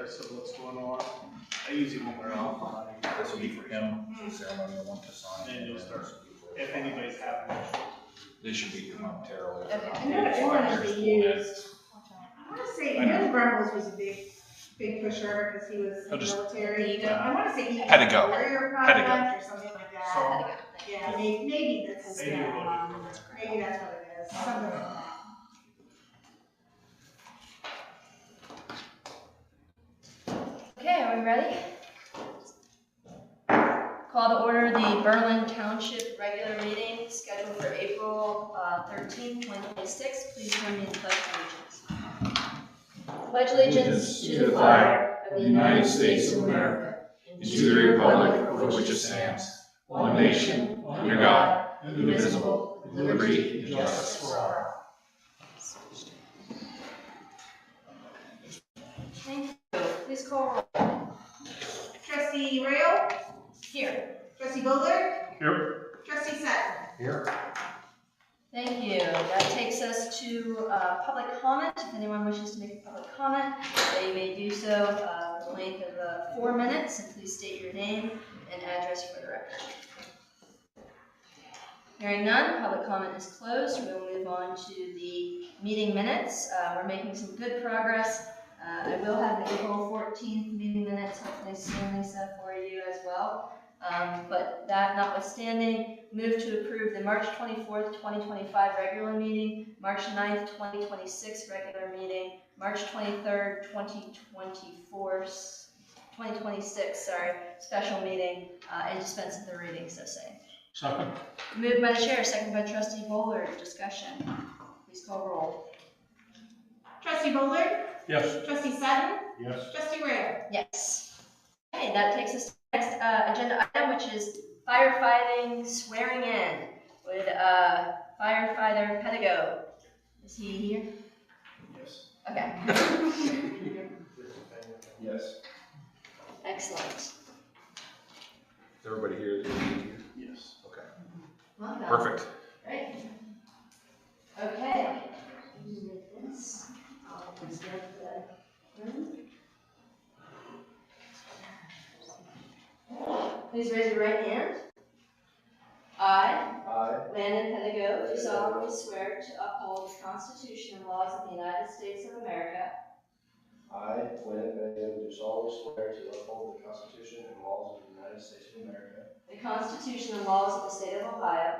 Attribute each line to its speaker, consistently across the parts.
Speaker 1: notice of what's going on. I usually won't wear off.
Speaker 2: This will be for him, ceremonial one to sign.
Speaker 1: And you'll start, if anybody's having it.
Speaker 2: They should be here momentarily.
Speaker 3: Okay.
Speaker 4: Another one that they used, I want to say, Bill Brumbles was a big pusher because he was in the military. I want to say he had a warrior project or something like that. Yeah, maybe that's what it is. Something like that.
Speaker 3: Okay, are we ready? Call to order the Berlin Township regular meeting scheduled for April 13, 2026. Please join me in the Pledge of Allegiance. Pledge allegiance to the flag of the United States of America and to the republic for which it stands, one nation, under God, indivisible, with liberty and justice for all. Thank you. Please call roll.
Speaker 4: Trustee Rail?
Speaker 3: Here.
Speaker 4: Trustee Bowler?
Speaker 1: Here.
Speaker 4: Trustee Sutton?
Speaker 1: Here.
Speaker 3: Thank you. That takes us to public comment. If anyone wishes to make a public comment, they may do so for the length of 4 minutes, and please state your name and address for the record. Hearing none, public comment is closed. We'll move on to the meeting minutes. We're making some good progress. I will have the April 14th meeting minutes hopefully soon, Lisa, for you as well. But that notwithstanding, move to approve the March 24th, 2025 regular meeting, March 9th, 2026 regular meeting, March 23rd, 2026, special meeting, and dispense with the reading, so saying.
Speaker 1: Second.
Speaker 3: Moved by the chair, second by Trustee Bowler. Discussion. Please call roll.
Speaker 4: Trustee Bowler?
Speaker 1: Yes.
Speaker 4: Trustee Sutton?
Speaker 1: Yes.
Speaker 4: Trustee Rail?
Speaker 3: Yes. Okay, that takes us to the next agenda item, which is firefighting swearing in. Would firefighter Pedigo, is he here?
Speaker 1: Yes.
Speaker 3: Okay.
Speaker 2: Yes.
Speaker 3: Excellent.
Speaker 2: Is everybody here?
Speaker 1: Yes.
Speaker 2: Okay.
Speaker 3: Welcome.
Speaker 2: Perfect.
Speaker 3: Great. Okay. With this, I'll just get the room. Please raise your right hand. I, Landon Pedigo, do solemnly swear to uphold the Constitution and laws of the United States of America.
Speaker 5: I, Landon Pedigo, do solemnly swear to uphold the Constitution and laws of the United States of America,
Speaker 3: The Constitution and laws of the State of Ohio.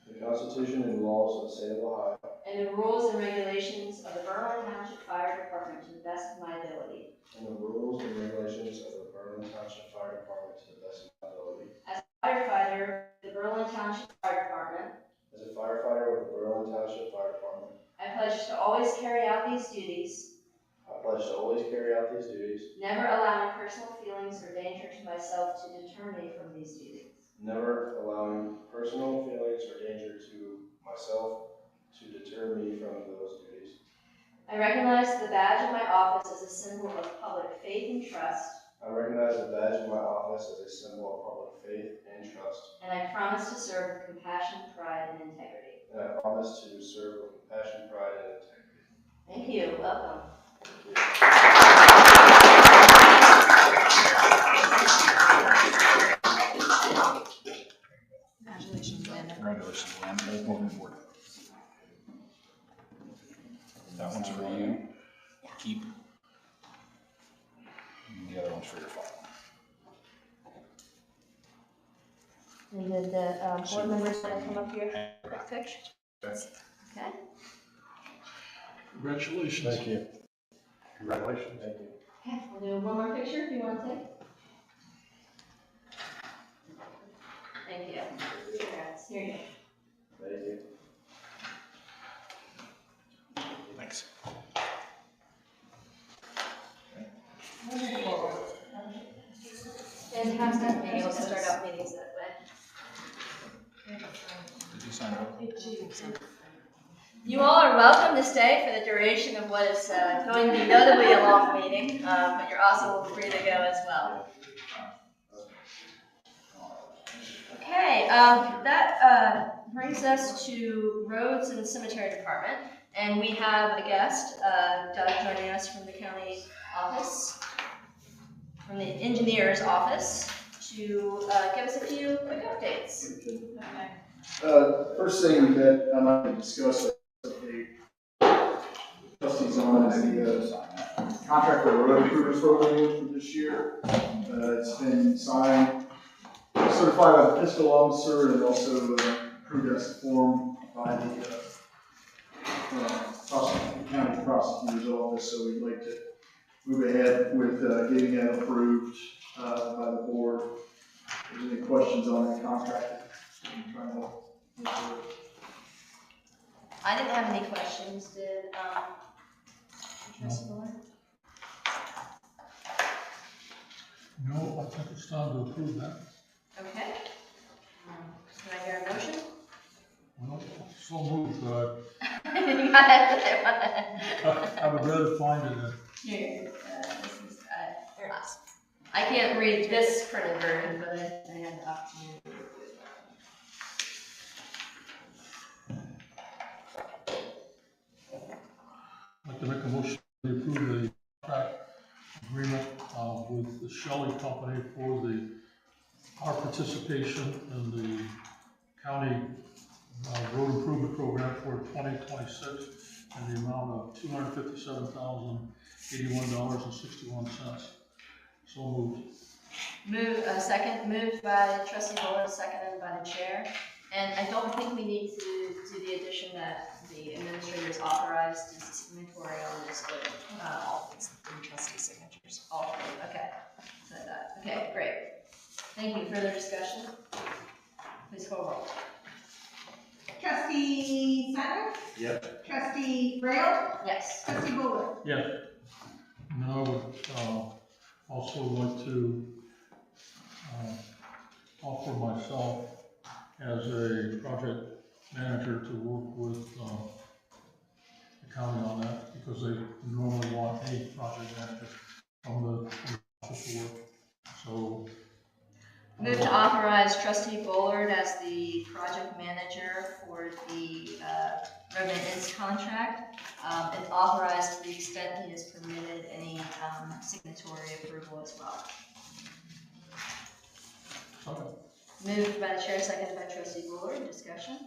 Speaker 5: the Constitution and laws of the State of Ohio,
Speaker 3: And the rules and regulations of the Berlin Township Fire Department to the best of my ability.
Speaker 5: and the rules and regulations of the Berlin Township Fire Department to the best of my ability.
Speaker 3: As a firefighter, the Berlin Township Fire Department,
Speaker 5: As a firefighter with the Berlin Township Fire Department,
Speaker 3: I pledge to always carry out these duties,
Speaker 5: I pledge to always carry out these duties,
Speaker 3: never allowing personal feelings or danger to myself to deter me from these duties.
Speaker 5: never allowing personal feelings or danger to myself to deter me from those duties.
Speaker 3: I recognize the badge of my office as a symbol of public faith and trust,
Speaker 5: I recognize the badge of my office as a symbol of public faith and trust,
Speaker 3: and I promise to serve with compassion, pride, and integrity.
Speaker 5: and I promise to serve with compassion, pride, and integrity.
Speaker 3: Thank you. Welcome.
Speaker 2: Congratulations, Landon. Welcome aboard. That one's for you. Keep. And the other one's for your file.
Speaker 3: And did the board members want to come up here for a quick picture? Okay.
Speaker 1: Congratulations.
Speaker 5: Thank you.
Speaker 1: Congratulations.
Speaker 5: Thank you.
Speaker 3: Okay, we'll do one more picture if you want to take. Thank you. Congrats. Here you go.
Speaker 5: Thank you.
Speaker 2: Thanks.
Speaker 3: Fantastic being able to start out meetings that way.
Speaker 2: Did you sign up?
Speaker 3: You all are welcome to stay for the duration of what is going to be notably a long meeting, but you're also free to go as well. Okay, that brings us to Roads and Cemetery Department, and we have a guest, Doug, joining us from the county office. engineer's office to give us a few quick updates.
Speaker 6: First thing that I'd like to discuss with the trustees on is the contract for the road improvement program for this year. It's been signed, certified by the fiscal officer, and also approved as a form by the county prosecutor's office. So we'd like to move ahead with getting that approved by the board. If there's any questions on that contract, I'm trying to answer it.
Speaker 3: I didn't have any questions, did, Trustee Bullard?
Speaker 7: No, I think it's time to approve that.
Speaker 3: Okay. Can I hear a motion?
Speaker 7: Well, so moved,
Speaker 3: You got it.
Speaker 7: I would rather find it.
Speaker 3: Here, this is, I can't read this printed version, but I had the opportunity to review it.
Speaker 7: I'd like to make a motion to approve the contract agreement with the Shelley Company for our participation in the county road improvement program for 2026 in the amount of $257,081.61. So moved.
Speaker 3: Moved by Trustee Bullard, seconded by the chair. And I don't think we need to do the addition that the administrators authorized as signatory on this, but,
Speaker 8: All these three trustee signatures.
Speaker 3: all three, okay. So that, okay, great. Thank you. Further discussion? Please call roll.
Speaker 4: Trustee Center?
Speaker 1: Yep.
Speaker 4: Trustee Rail?
Speaker 3: Yes.
Speaker 4: Trustee Bullard?
Speaker 7: Yes. And I would also like to offer myself as a project manager to work with the county on that, because they normally want a project manager from the official work. So.
Speaker 3: Move to authorize Trustee Bullard as the project manager for the road maintenance contract, and authorize to the extent he is permitted any signatory approval as well.
Speaker 7: Okay.
Speaker 3: Moved by the chair, seconded by Trustee Bullard. Discussion?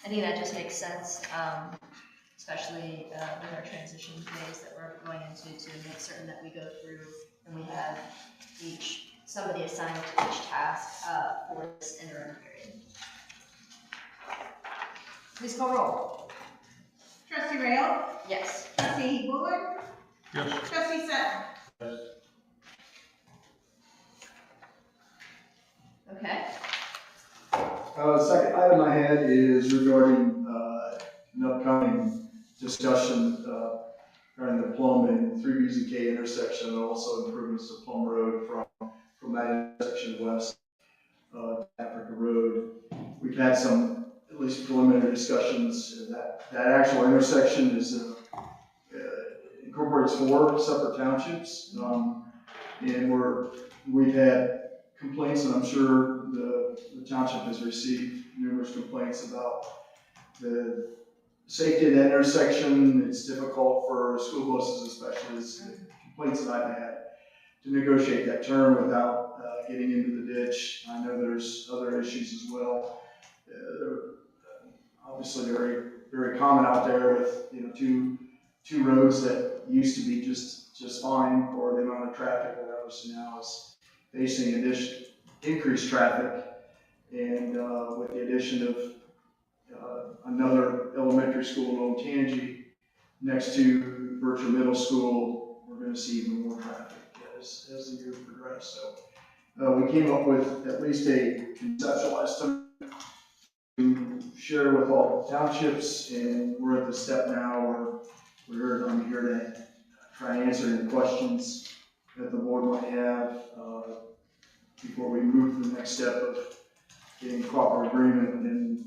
Speaker 3: I think that just makes sense, especially with our transition phase that we're going into, to make certain that we go through and we have somebody assigned to each task for this interim period. Please call roll.
Speaker 4: Trustee Rail?
Speaker 3: Yes.
Speaker 4: Trustee Bullard?
Speaker 7: Yes.
Speaker 4: Trustee Center?
Speaker 3: Okay.
Speaker 6: Second item I had is regarding an upcoming discussion regarding the Plum and 3Bs and K intersection, and also improvements to Plum Road from that intersection west to Africa Road. We've had some, at least preliminary discussions. That actual intersection is incorporates 4 separate townships, and we've had complaints, and I'm sure the township has received numerous complaints about the safety of that intersection. It's difficult for school buses, especially. It's complaints that I've had to negotiate that turn without getting into the ditch. I know there's other issues as well. They're obviously very, very common out there with, two roads that used to be just fine for the amount of traffic that obviously now is facing increased traffic, and with the addition of another elementary school in Olentangy next to Bertram Middle School, we're going to see even more traffic as the years progress. So we came up with at least a conceptual estimate to share with all the townships, and we're at the step now where I'm here to try and answer any questions that the board might have before we move to the next step of getting proper agreement, and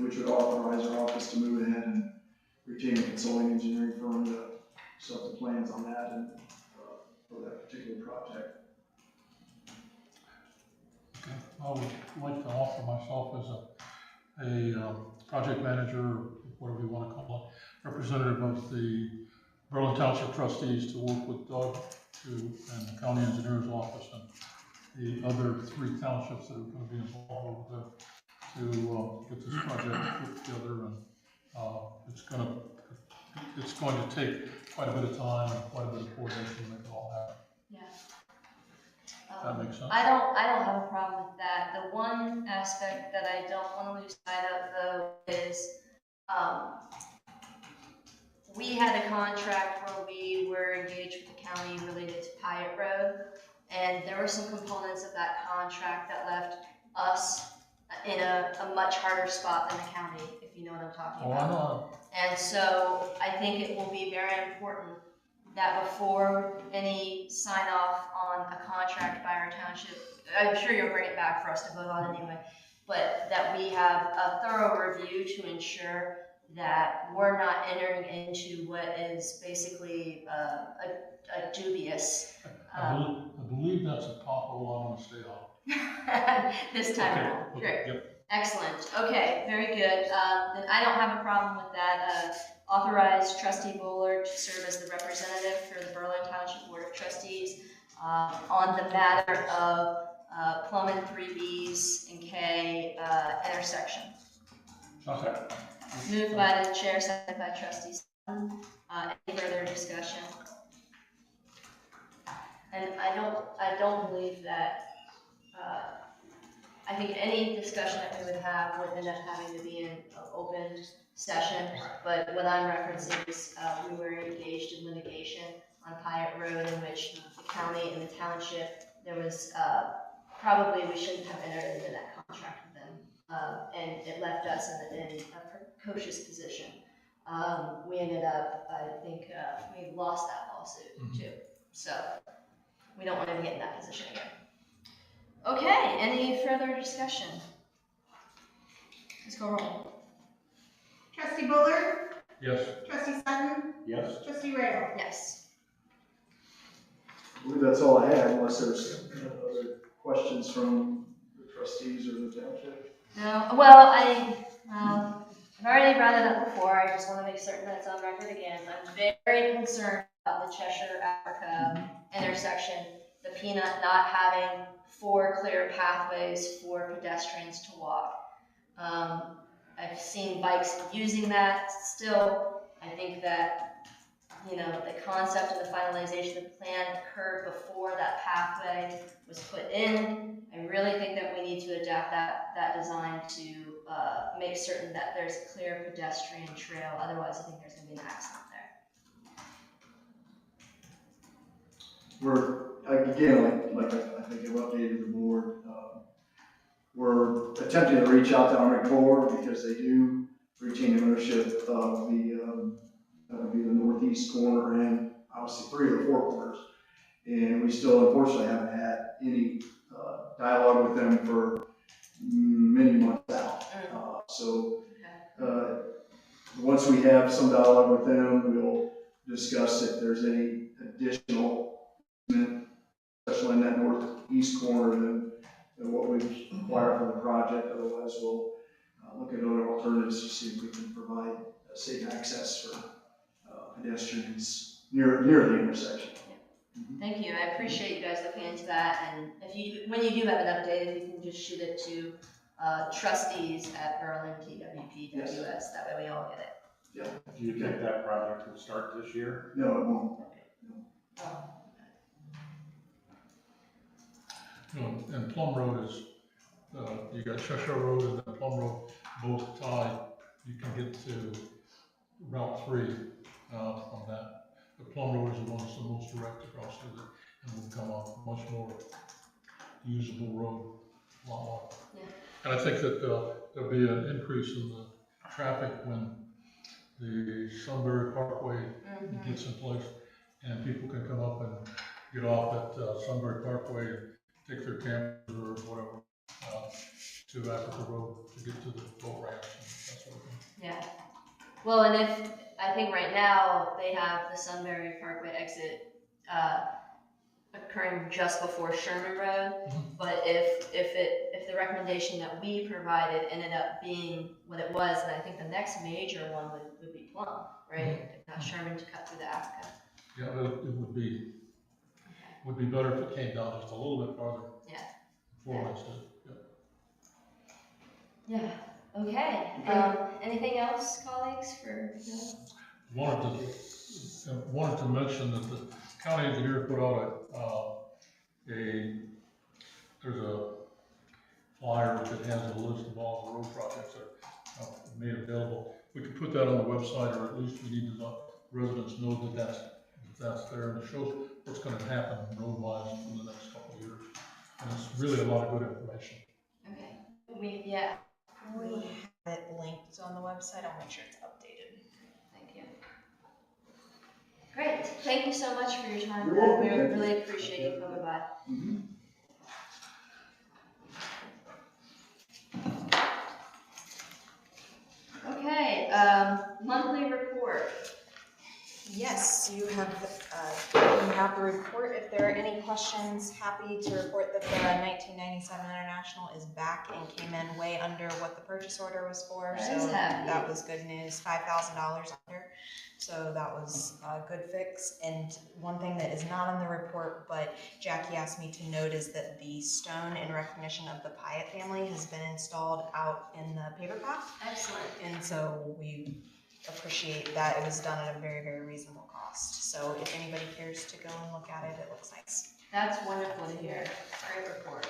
Speaker 6: which would authorize our office to move ahead and retain a consulting engineering firm to set up the plans on that and for that particular project.
Speaker 7: Okay. I would like to offer myself as a project manager, whatever you want to call it, representative of the Berlin Township trustees to work with Doug and the county engineer's office and the other 3 townships that are going to be involved with it to get this project put together. And it's going to take quite a bit of time and quite a bit of coordination to make it all happen.
Speaker 3: Yeah.
Speaker 7: That makes sense?
Speaker 3: I don't have a problem with that. The one aspect that I don't want to lose sight of though is, we had a contract where we were engaged with the county related to Pyatt Road, and there were some components of that contract that left us in a much harder spot than the county, if you know what I'm talking
Speaker 7: Oh,
Speaker 3: about.
Speaker 7: I know.
Speaker 3: And so I think it will be very important that before any sign off on a contract by our township, I'm sure you'll bring it back for us to vote on anyway, but that we have a thorough review to ensure that we're not entering into what is basically a dubious.
Speaker 7: I believe that's a pothole I'm going to stay on.
Speaker 3: This time around.
Speaker 7: Okay,
Speaker 3: Great.
Speaker 7: yep.
Speaker 3: Excellent. Okay, very good. Then I don't have a problem with that. Authorize Trustee Bowler to serve as the representative for the Berlin Township Board of Trustees on the matter of Plum and 3Bs and K intersection.
Speaker 7: Okay.
Speaker 3: Moved by the chair, seconded by Trustee Sutton. Any further discussion? And I don't believe that. I think any discussion that we would have would end up having to be in an open session, but what I'm referencing is we were engaged in litigation on Pyatt Road in which the county and the township, there was probably we shouldn't have entered into that contract with them, and it left us in a precocious position. We ended up, I think, we lost that lawsuit too, so we don't want to get in that position again. Okay, any further discussion? Let's go roll.
Speaker 4: Trustee Bullard?
Speaker 7: Yes.
Speaker 4: Trustee Sutton?
Speaker 1: Yes.
Speaker 4: Trustee Rail?
Speaker 3: Yes.
Speaker 6: I believe that's all I have, unless there's other questions from the trustees or the township.
Speaker 3: No, well, I've already brought it up before. I just want to make certain that it's on record again. I'm very concerned about the Cheshire Africa intersection, the Peanut not having 4 clear pathways for pedestrians to walk. I've seen bikes using that still. I think that, you know, the concept of the finalization of the plan occurred before that pathway was put in. I really think that we need to adapt that design to make certain that there's a clear pedestrian trail. Otherwise, I think there's going to be an accident there.
Speaker 6: We're, again, like I think I've updated the board, we're attempting to reach out to Army Corps because they do retain ownership of that would be the northeast corner and obviously 3 of the 4 corners. And we still unfortunately haven't had any dialogue with them for many months out. Once we have some dialogue with them, we'll discuss if there's any additional, especially in that northeast corner, than what we require for the project. Otherwise, we'll look at other alternatives to see if we can provide safe access for pedestrians near the intersection.
Speaker 3: Thank you. I appreciate you guys looking into that. And when you do have it updated, you can just shoot it to trustees at Berlin TWPWS. Yes. That way we all get it.
Speaker 6: Yeah.
Speaker 1: Do you think that project will start this year?
Speaker 6: No, it won't.
Speaker 3: Oh.
Speaker 7: You know, and Plum Road is, you got Cheshire Road and then Plum Road, both tied. You can get to Route 3 on that. The Plum Road is the one that's the most direct across to it, and will become a much more usable road, a lot more.
Speaker 3: Yeah.
Speaker 7: And I think that there'll be an increase in the traffic when the Sunbury Parkway gets in place, and people can come up and get off at Sunbury Parkway and take their campers or whatever to Africa Road to get to the boat ramps and that sort of thing.
Speaker 3: Yeah. Well, and I think right now they have the Sunbury Parkway exit occurring just before Sherman Road. But if the recommendation that we provided ended up being what it was, then I think the next major one would be Plum. right? If not Sherman, to cut through the Africa.
Speaker 7: Yeah, it would be better if it came down just a little bit farther.
Speaker 3: Yeah.
Speaker 7: Before Wednesday, yeah.
Speaker 3: Yeah, okay. Anything else, colleagues, for?
Speaker 7: Wanted to mention that the county engineer put out there's a flyer that has a list of all the road projects that are made available. We could put that on the website, or at least we need to let residents know that that's there, and it shows what's gonna happen road-wise in the next couple of years. And it's really a lot of good information.
Speaker 3: Okay,
Speaker 8: We have it linked on the website. I'll make sure it's updated.
Speaker 3: thank you. Great, thank you so much for your time.
Speaker 6: You're welcome.
Speaker 3: We really appreciate you coming by. Okay, monthly report.
Speaker 8: Yes, you have the report. If there are any questions, happy to report that the 1997 International is back and came in way under what the purchase order was for.
Speaker 3: That
Speaker 8: so
Speaker 3: is happy.
Speaker 8: that was good news, $5,000 under. So that was a good fix. And one thing that is not on the report, but Jackie asked me to note, is that the stone in recognition of the Pyatt family has been installed out in the paver path.
Speaker 3: Excellent.
Speaker 8: And so we appreciate that. It was done at a very, very reasonable cost. So if anybody cares to go and look at it, it looks nice.
Speaker 3: That's wonderful to hear. Great report.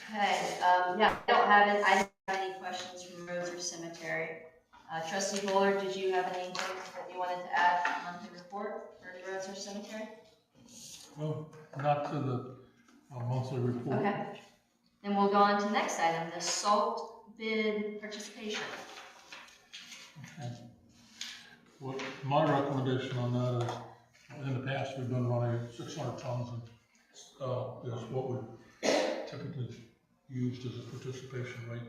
Speaker 3: Okay, yeah, I don't have any questions from roads or cemetery. Trustee Bowler, did you have anything that you wanted to add to the monthly report for any roads or cemetery?
Speaker 7: Well, not to the monthly report.
Speaker 3: Okay. Then we'll go on to the next item, the salt bid participation.
Speaker 7: Okay. Well, my recommendation on that is, in the past, we've been running 600 tons, and is what we typically used as a participation rate.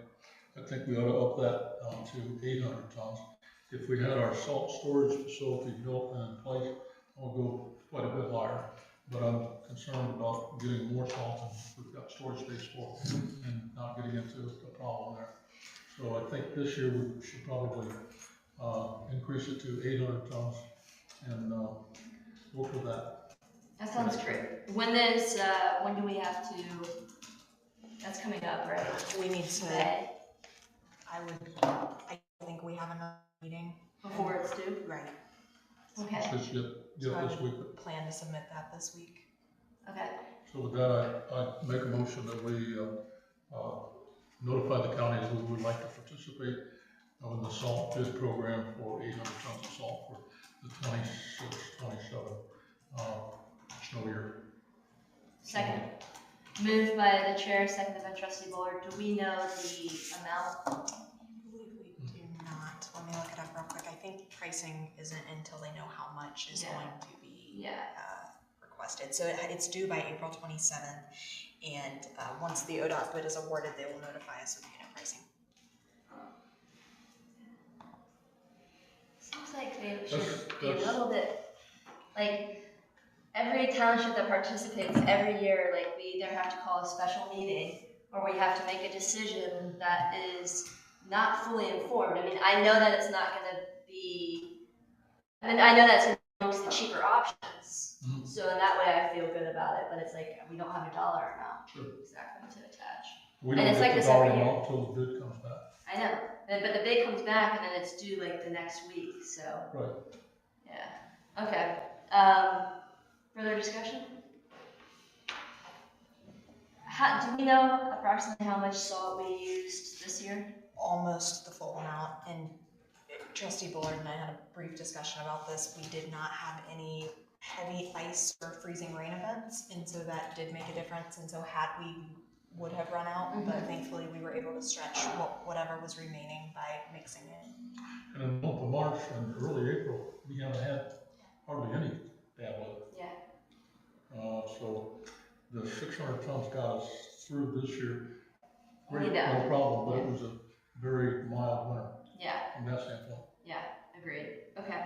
Speaker 7: I think we ought to up that to 800 tons. If we had our salt storage facility built and in place, I'll go quite a bit higher. But I'm concerned about getting more salt, and we've got storage space for it, and not getting into a problem there. So I think this year we should probably increase it to 800 tons and work with that.
Speaker 3: That sounds great. When do we have to, that's coming up, right?
Speaker 8: We need to,
Speaker 3: May,
Speaker 8: I think we have another meeting.
Speaker 3: before it's due?
Speaker 8: Right.
Speaker 3: Okay,
Speaker 7: Just get
Speaker 8: So
Speaker 7: this week.
Speaker 8: Plan to submit that this week.
Speaker 3: okay.
Speaker 7: So with that, I make a motion that we notify the county that we would like to participate in the salt bid program for 800 tons of salt for the 26-27 snow year.
Speaker 3: Second. Moved by the chair, seconded by trustee Bullard. Do we know the amount?
Speaker 8: I believe we do not. Let me look it up real quick. I think pricing isn't until they know how much is going to be requested. So it's due by April 27th, and once the ODOT bid is awarded, they will notify us with unit pricing.
Speaker 3: Seems like they should be a little bit, like, every township that participates every year, like, we either have to call a special meeting or we have to make a decision that is not fully informed. I mean, I know that it's not gonna be, I mean, I know that's amongst the cheaper options.
Speaker 7: Mhm.
Speaker 3: So in that way, I feel good about it, but it's like, we don't have a dollar amount exactly to attach.
Speaker 7: We
Speaker 3: And
Speaker 7: don't
Speaker 3: it's like
Speaker 7: get the
Speaker 3: this every
Speaker 7: dollar
Speaker 3: year.
Speaker 7: amount until the bid comes back.
Speaker 3: I know, but the bid comes back and then it's due like the next week, so.
Speaker 7: Right.
Speaker 3: Yeah, okay. Further discussion? Do we know approximately how much salt we used this year?
Speaker 8: Almost the full amount, and Trustee Bullard and I had a brief discussion about this. We did not have any heavy ice or freezing rain events, and so that did make a difference. And so had we would have run out, but thankfully we were able to stretch whatever was remaining by mixing it.
Speaker 7: And in the month of March and early April, we haven't had hardly any bad weather.
Speaker 3: Yeah.
Speaker 7: So the 600 tons got us through this year.
Speaker 3: We
Speaker 7: Great,
Speaker 3: know.
Speaker 7: no problem, but it was a very mild winter
Speaker 3: Yeah,
Speaker 7: from that standpoint.
Speaker 3: yeah, agreed. Okay,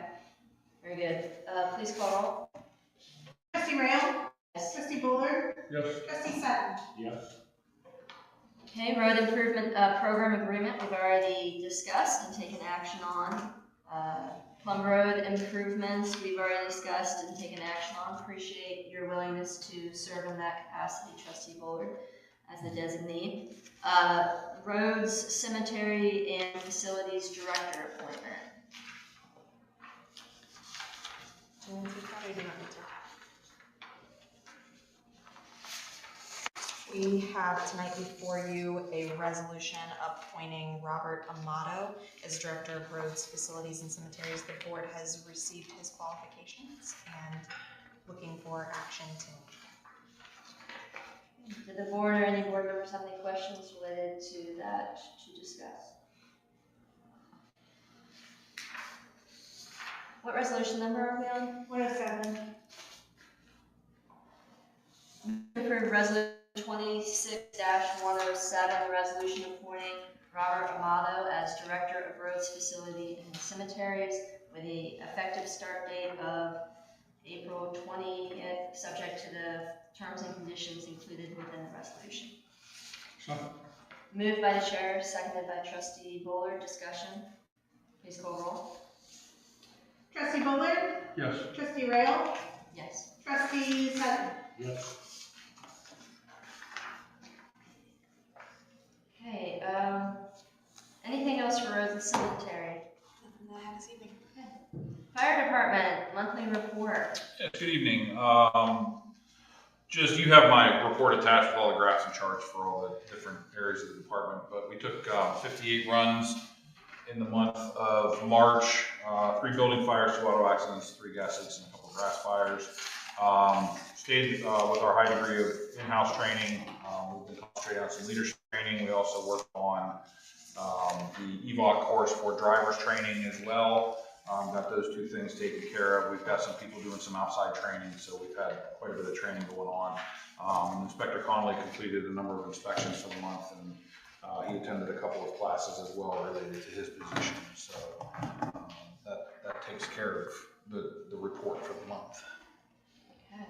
Speaker 3: very good. Please call roll.
Speaker 4: Trustee Rail?
Speaker 3: Yes.
Speaker 4: Trustee Bullard?
Speaker 7: Yes.
Speaker 4: Trustee Sutton?
Speaker 1: Yes.
Speaker 3: Okay, road improvement program agreement, we've already discussed and taken action on. Plum Road improvements, we've already discussed and taken action on. Appreciate your willingness to serve in that capacity, Trustee Bullard, as the designee. Roads, Cemetery, and Facilities Director appointment.
Speaker 8: We have tonight before you a resolution appointing Robert Amato as Director of Roads, Facilities, and Cemeteries. The board has received his qualifications and looking for action tonight.
Speaker 3: Did the board or any board members have any questions related to that to discuss? What resolution number are we on?
Speaker 4: 107.
Speaker 3: Approve resolution 26-107, the resolution appointing Robert Amato as Director of Roads, Facility, and Cemeteries with the effective start date of April 20th, subject to the terms and conditions included within the resolution. Moved by the chair, seconded by Trustee Bullard. Discussion. Please call roll.
Speaker 4: Trustee Bullard?
Speaker 7: Yes.
Speaker 4: Trustee Rail?
Speaker 3: Yes.
Speaker 4: Trustee Sutton?
Speaker 1: Yes.
Speaker 3: Okay, anything else for Roads and Cemetery?
Speaker 8: Nothing that I have this evening.
Speaker 3: Fire Department, monthly report.
Speaker 2: Yes, good evening. Just, you have my report attached with all the graphs and charts for all the different areas of the department, but we took 58 runs in the month of March, 3 building fires, 2 auto accidents, 3 gas leaks, and a couple of grass fires. Stayed with our high degree of in-house training. We've been concentrating on some leadership training. We also worked on the EVOC course for driver's training as well. Got those 2 things taken care of. We've got some people doing some outside training, so we've had quite a bit of training going on. Inspector Connolly completed a number of inspections for the month, and he attended a couple of classes as well related to his position. So that takes care of the report for the month.
Speaker 3: Okay.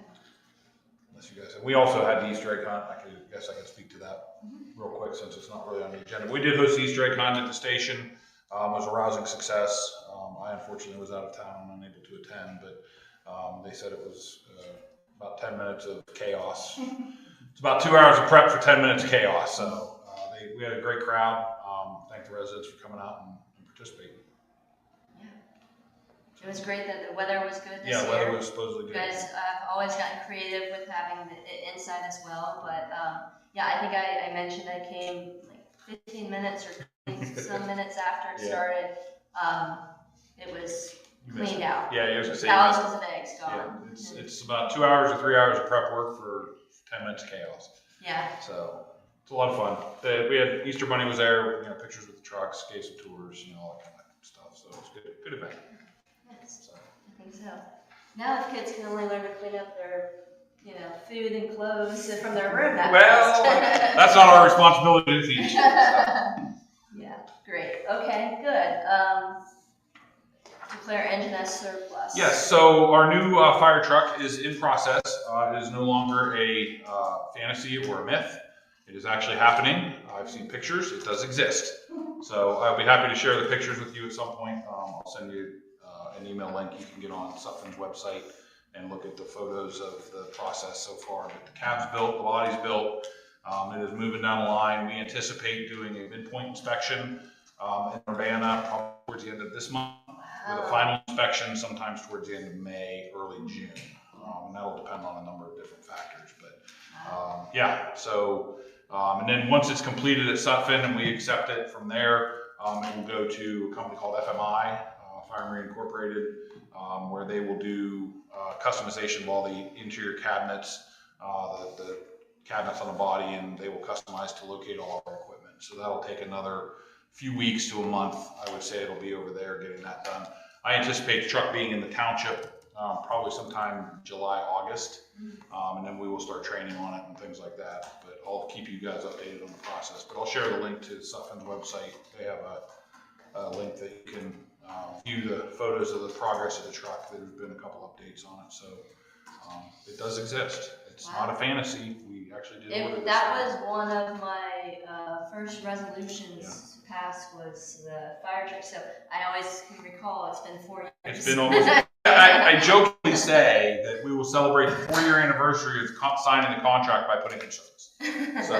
Speaker 2: Unless you guys have. We also had the Easter egg hunt. I guess I can speak to that real quick since it's not really on the agenda. We did host the Easter egg hunt at the station. It was a rousing success. I unfortunately was out of town and unable to attend, but they said it was about 10 minutes of chaos. It's about 2 hours of prep for 10 minutes of chaos. So we had a great crowd. Thank the residents for coming out and participating.
Speaker 3: Yeah. It was great that the weather was good this year.
Speaker 2: Yeah, weather was supposedly good.
Speaker 3: You guys have always gotten creative with having it inside as well, but yeah, I think I mentioned I came like 15 minutes or 20 some minutes after it started. It was cleaned out.
Speaker 2: Yeah, you was
Speaker 3: thousands of eggs gone.
Speaker 2: Yeah, it's about 2 hours or 3 hours of prep work for 10 minutes of chaos.
Speaker 3: Yeah.
Speaker 2: So it's a lot of fun. We had Easter Bunny was there, pictures with the trucks, gave some tours, all that kind of stuff. So it's good event.
Speaker 3: Yes,
Speaker 2: So.
Speaker 3: I think so. Now if kids can only learn to clean up their, food and clothes from their room that
Speaker 2: Well,
Speaker 3: fast.
Speaker 2: that's not our responsibility to teach. So.
Speaker 3: Yeah, great. Okay, good. Declare engine as surplus.
Speaker 2: Yes, so our new fire truck is in process. It is no longer a fantasy or a myth. It is actually happening. I've seen pictures. It does exist. So I'll be happy to share the pictures with you at some point. I'll send you an email link. You can get on Sutphen's website and look at the photos of the process so far. But the cab's built, the body's built. It is moving down the line. We anticipate doing a midpoint inspection in Urbana probably towards the end of this month, with a final inspection sometimes towards the end of May, early June. And that'll depend on a number of different factors. But yeah, so, and then once it's completed at Sutphen and we accept it from there, it will go to a company called FMI, Fire Marine Incorporated, where they will do customization of all the interior cabinets, the cabinets on the body, and they will customize to locate all our equipment. So that'll take another few weeks to a month. I would say it'll be over there getting that done. I anticipate the truck being in the township probably sometime July, August, and then we will start training on it and things like that. But I'll keep you guys updated on the process. But I'll share the link to Sutphen's website. They have a link that you can view the photos of the progress of the truck. There's been a couple updates on it. So It does exist. It's not a fantasy. We actually did order this.
Speaker 3: That was one of my first resolutions passed was the fire truck. So I always can recall it's been 4 years.
Speaker 2: It's been almost. I jokingly say that we will celebrate the 4-year anniversary of signing the contract by putting it in service. So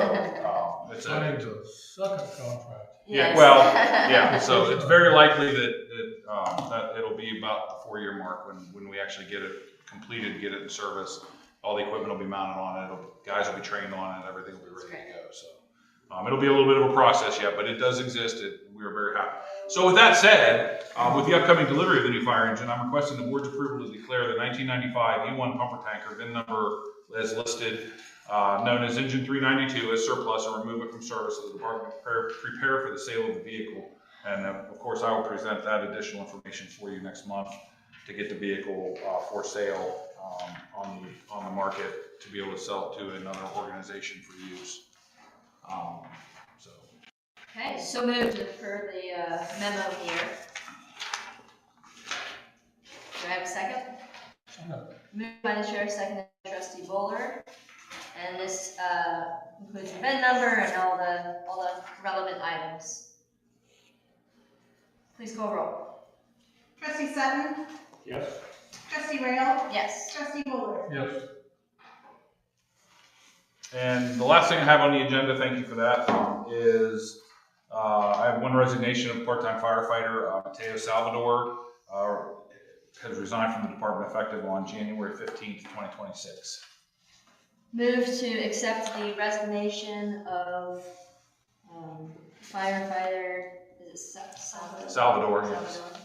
Speaker 2: it's
Speaker 7: Signing the second contract.
Speaker 2: yeah.
Speaker 3: Yes.
Speaker 2: Well, yeah. So it's very likely that it'll be about the 4-year mark when we actually get it completed, get it in service. All the equipment will be mounted on it. Guys will be trained on it. Everything will be ready to go. So it'll be a little bit of a process yet, but it does exist. We are very happy. So with that said, with the upcoming delivery of the new fire engine, I'm requesting the board's approval to declare the 1995 E1 pumper tanker, VIN number as listed, known as Engine 392, as surplus, and remove it from service so the department prepare for the sale of the vehicle. And of course, I will present that additional information for you next month to get the vehicle for sale on the market to be able to sell it to another organization for use.
Speaker 3: Okay, so moved per the memo here. Do I have a second? Moved by the chair, seconded by trustee Bowler. And this includes the VIN number and all the relevant items. Please call roll.
Speaker 4: Trustee Sutton?
Speaker 1: Yes.
Speaker 4: Trustee Rail?
Speaker 3: Yes.
Speaker 4: Trustee Bowler?
Speaker 7: Yes.
Speaker 2: And the last thing I have on the agenda, thank you for that, is I have one resignation of part-time firefighter, Mateo Salvador, has resigned from the department effective on January 15th, 2026.
Speaker 3: Move to accept the resignation of firefighter, is it Salvador?
Speaker 2: Salvador, yes.
Speaker 3: Salvador.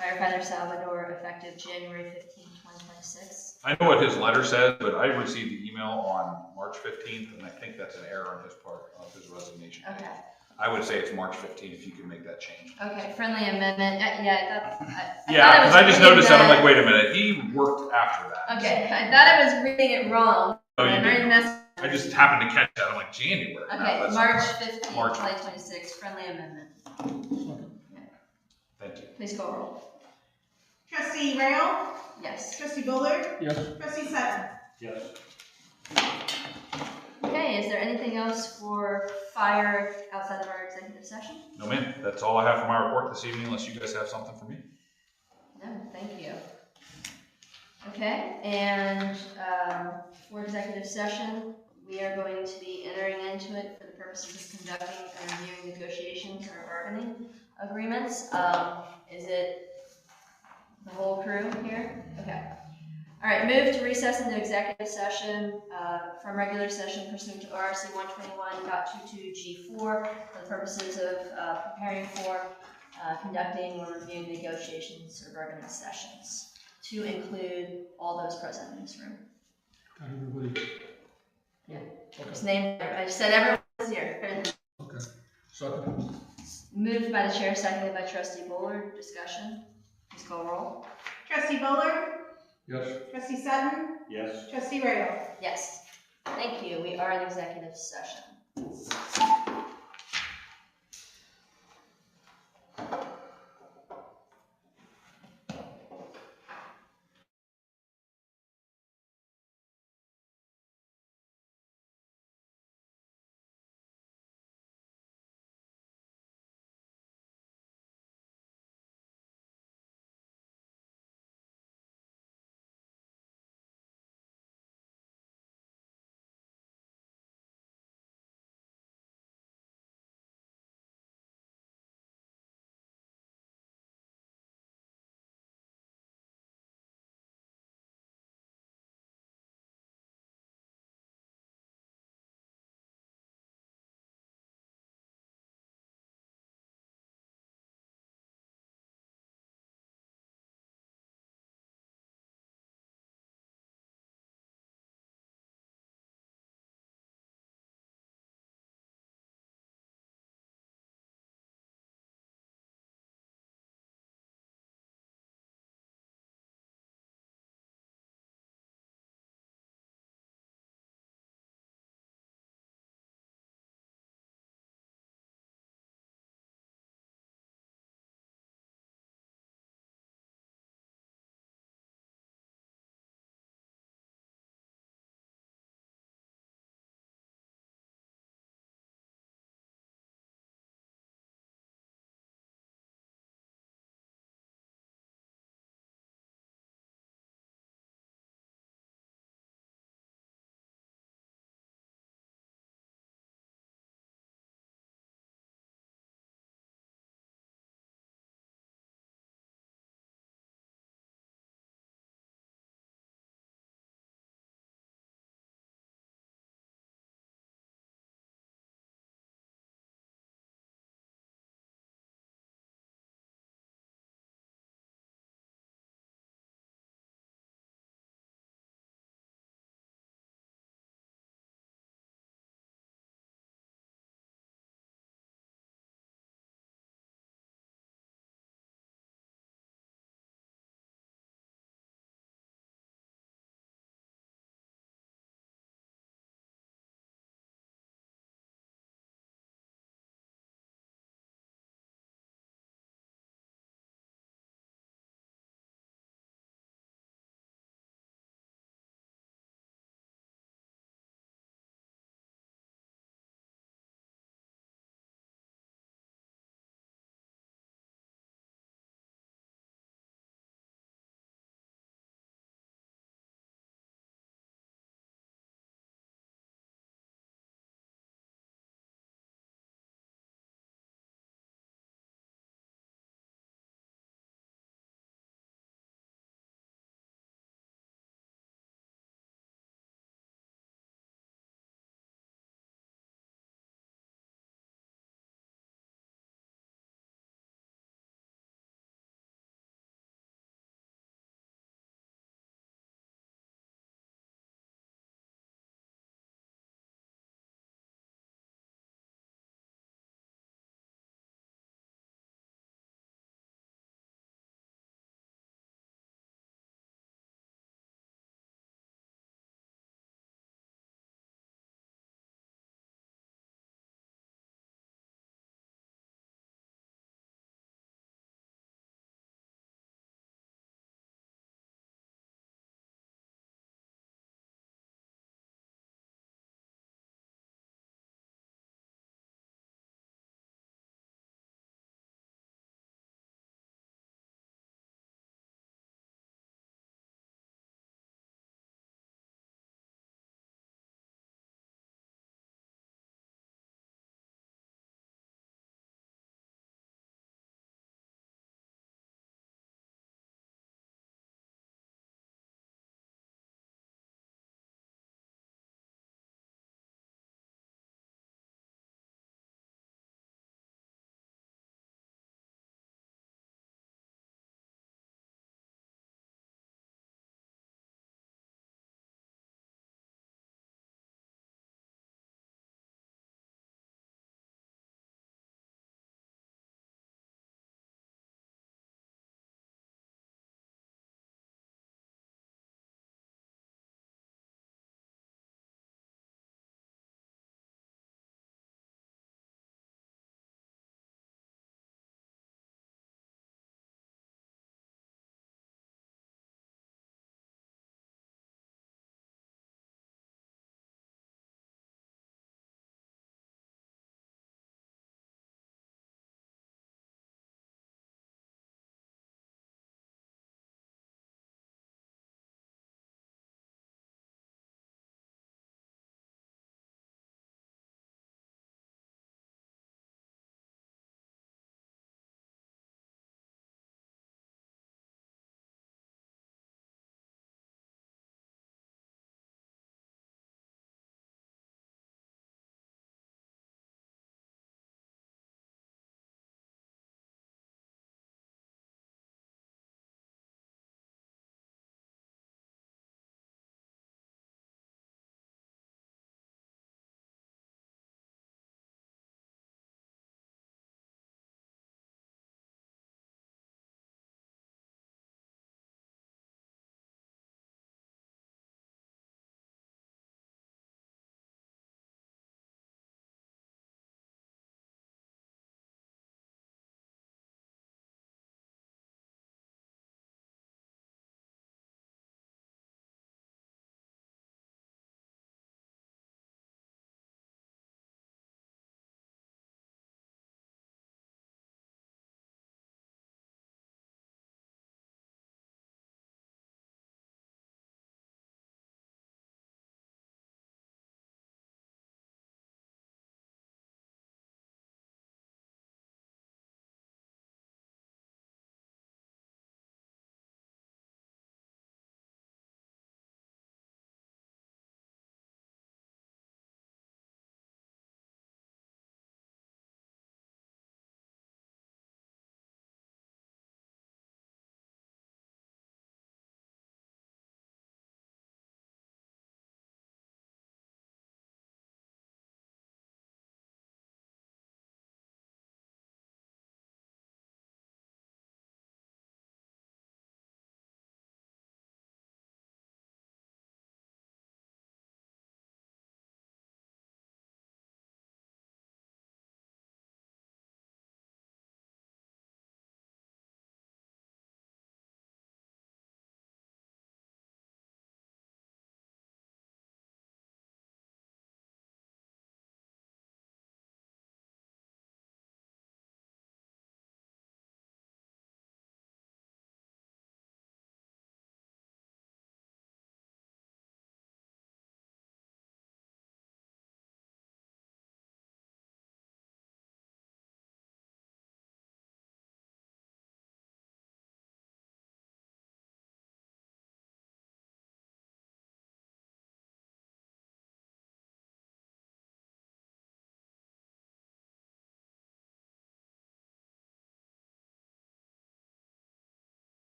Speaker 3: Firefighter Salvador, effective January 15th, 2026.
Speaker 2: I know what his letter says, but I received the email on March 15th, and I think that's an error on his part of his resignation.
Speaker 3: Okay.
Speaker 2: I would say it's March 15th if you can make that change.
Speaker 3: Okay, friendly amendment. Yeah, I thought
Speaker 2: Because I just
Speaker 3: reading
Speaker 2: noticed that. I'm like, wait a minute, he worked after that.
Speaker 3: Okay, I thought I was reading it wrong.
Speaker 2: No, you
Speaker 3: I'm reading
Speaker 2: didn't.
Speaker 3: this.
Speaker 2: I just happened to catch that. I'm like, January. No,
Speaker 3: Okay,
Speaker 2: that's
Speaker 3: March
Speaker 2: not-
Speaker 3: 15th,
Speaker 2: March.
Speaker 3: 2026, friendly amendment.
Speaker 2: Thank you.
Speaker 3: Please call roll.
Speaker 4: Trustee Rail?
Speaker 3: Yes.
Speaker 4: Trustee Bowler?
Speaker 7: Yes.
Speaker 4: Trustee Sutton?
Speaker 1: Yes.
Speaker 3: Okay, is there anything else for fire outside of our executive session?
Speaker 2: No, ma'am. That's all I have for my report this evening, unless you guys have something for me.
Speaker 3: No, thank you. Okay, and for executive session, we are going to be entering into it for the purposes of conducting and reviewing negotiations or bargaining agreements. Is it the whole crew here? Okay. All right, move to recess into executive session from regular session pursuant to RC 121.22G4 for the purposes of preparing for conducting or reviewing negotiations or bargaining sessions to include all those present in this room.
Speaker 7: Got everybody?
Speaker 3: Yeah.
Speaker 7: Okay.
Speaker 3: Just name it. I just said everyone's here.
Speaker 7: Okay. Second.
Speaker 3: Moved by the chair, seconded by trustee Bowler. Discussion. Please call roll.
Speaker 4: Trustee Bowler?
Speaker 7: Yes.
Speaker 4: Trustee Sutton?
Speaker 1: Yes.
Speaker 4: Trustee Rail?
Speaker 3: Yes. Thank you. We are in executive session.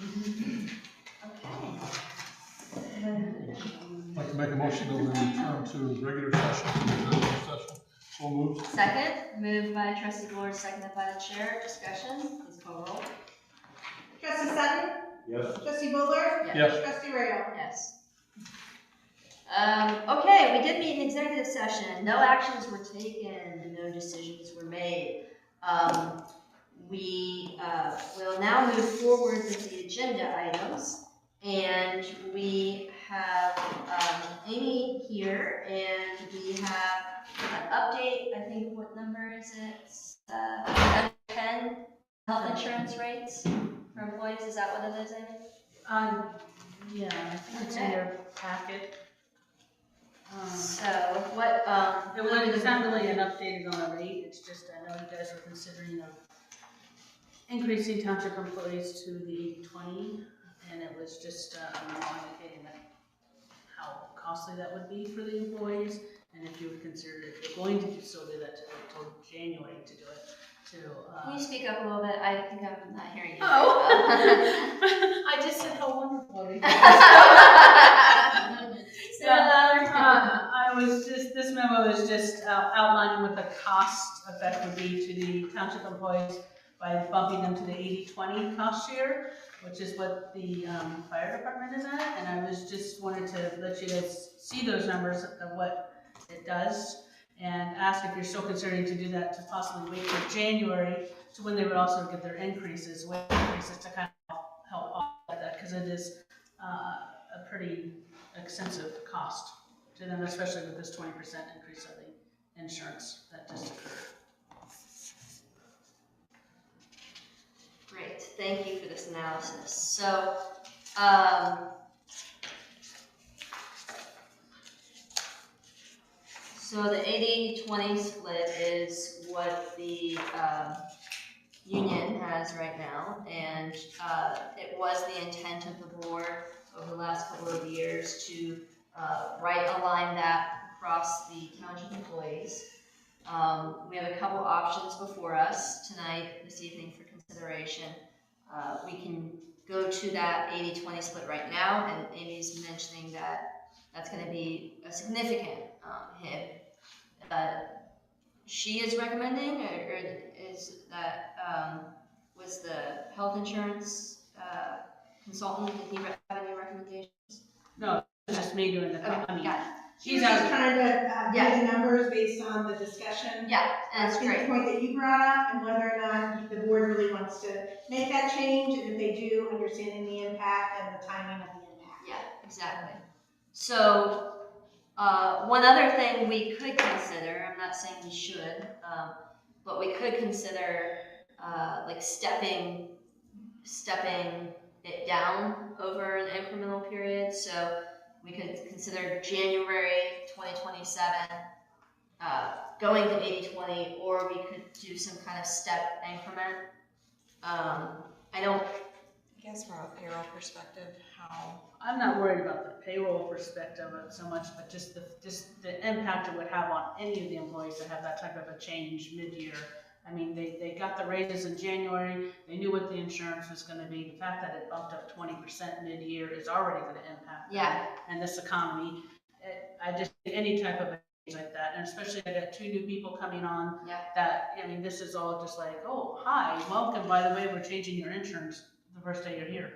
Speaker 7: I'd like to make a motion that we return to regular session, executive session. So moved.
Speaker 3: Second, moved by trustee Bullard, seconded by the chair. Discussion, please call roll.
Speaker 4: Trustee Sutton?
Speaker 1: Yes.
Speaker 4: Trustee Bullard?
Speaker 7: Yes.
Speaker 4: Trustee Rail?
Speaker 3: Yes. Okay, we did meet in executive session. No actions were taken, no decisions were made. We will now move forward with the agenda items. And we have Amy here, and we have an update. I think, what number is it? 10 health insurance rates for employees. Is that what it is, Amy?
Speaker 9: Yeah, I think it's in your packet.
Speaker 3: So what?
Speaker 9: It's not really an update on a rate. It's just I know you guys were considering increasing township employees to the 80/20, and it was just indicating that how costly that would be for the employees, and if you would consider, if you're going to still do that until January to do it.
Speaker 3: Can you speak up a little bit? I think I'm not hearing you.
Speaker 9: Oh.
Speaker 3: Very
Speaker 9: I just said how wonderful it is.
Speaker 3: Say it louder.
Speaker 9: This memo is just outlining what the cost effect would be to the township employees by bumping them to the 80/20 cost share, which is what the fire department is at. And I was just wanted to let you guys see those numbers of what it does, and ask if you're still considering to do that, to possibly wait till January to when they would also get their increases, wage increases, to kind of help offset that, because it is a pretty extensive cost to them, especially with this 20% increase of the insurance that just occurred.
Speaker 3: Great, thank you for this analysis. So, so the 80/20 split is what the union has right now, and it was the intent of the board over the last couple of years to align that across the township employees. We have a couple options before us tonight, this evening, for consideration. We can go to that 80/20 split right now, and Amy's mentioning that that's going to be a significant hit. She is recommending, or is that, was the health insurance consultant, did he have any recommendations?
Speaker 9: No, it's just me doing the,
Speaker 3: Okay,
Speaker 9: I mean,
Speaker 3: got it.
Speaker 4: She was just trying to do the numbers based on the discussion.
Speaker 3: Yeah, that's
Speaker 4: The
Speaker 3: great.
Speaker 4: point that you brought up, and whether or not the board really wants to make that change, and if they do, understanding the impact and the timing of the impact.
Speaker 3: Yeah, exactly. So, one other thing we could consider, I'm not saying we should, but we could consider like stepping it down over an incremental period. So we could consider January 2027 going to 80/20, or we could do some kind of step increment.
Speaker 8: I guess from a payroll perspective, how
Speaker 9: I'm not worried about the payroll perspective of it so much, but just the impact it would have on any of the employees to have that type of a change mid-year. I mean, they got the raises in January, they knew what the insurance was gonna be. The fact that it bumped up 20% mid-year is already gonna impact them and this economy. I just think any type of a change like that, and especially I got 2 new people coming on, that, I mean, this is all just like, oh, hi, welcome, by the way, we're changing your insurance the first day you're here.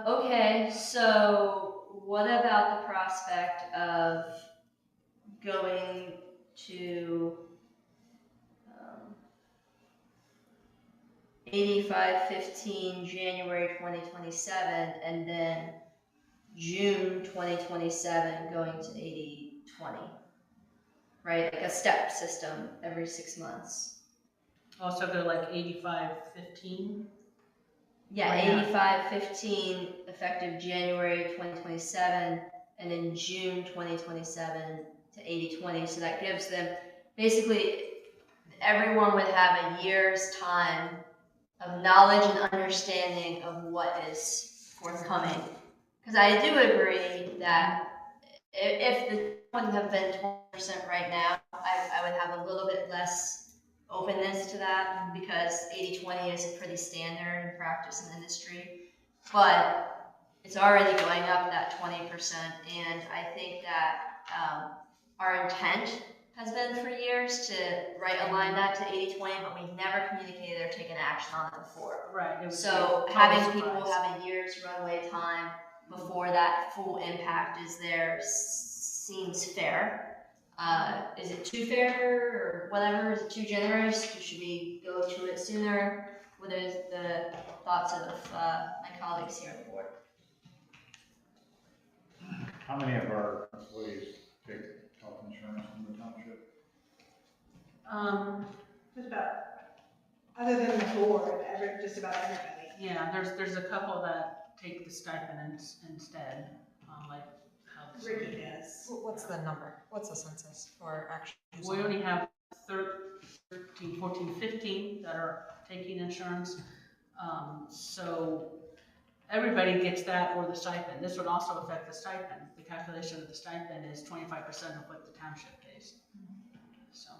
Speaker 3: Okay, so what about the prospect of going to 85/15 January 2027, and then June 2027 going to 80/20, right? Like a step system every 6 months.
Speaker 9: Also go like 85/15.
Speaker 3: Yeah,
Speaker 9: Why not?
Speaker 3: 85/15 effective January 2027, and then June 2027 to 80/20. So that gives them, basically, everyone would have a year's time of knowledge and understanding of what is forthcoming. Because I do agree that if the wouldn't have been 20% right now, I would have a little bit less openness to that because 80-20 is pretty standard in practice in industry. But it's already going up that 20%, and I think that our intent has been for years to align that to 80-20, but we've never communicated or taken action on it before.
Speaker 9: Right. It was
Speaker 3: So
Speaker 9: a
Speaker 3: having
Speaker 9: total
Speaker 3: people
Speaker 9: surprise.
Speaker 3: have a year's runway time before that full impact is there seems fair. Is it too fair or whatever? Is it too generous? Should we go to it sooner? What are the thoughts of my colleagues here on the board?
Speaker 1: How many of our employees take health insurance from the township?
Speaker 4: Just about, other than the board, just about everybody.
Speaker 9: Yeah, there's a couple that take the stipend instead, like how.
Speaker 4: Ricky does.
Speaker 8: What's the number? What's the census for actually?
Speaker 9: We only have 13, 14, 15 that are taking insurance. So everybody gets that or the stipend. This would also affect the stipend. The calculation of the stipend is 25% of what the township pays. So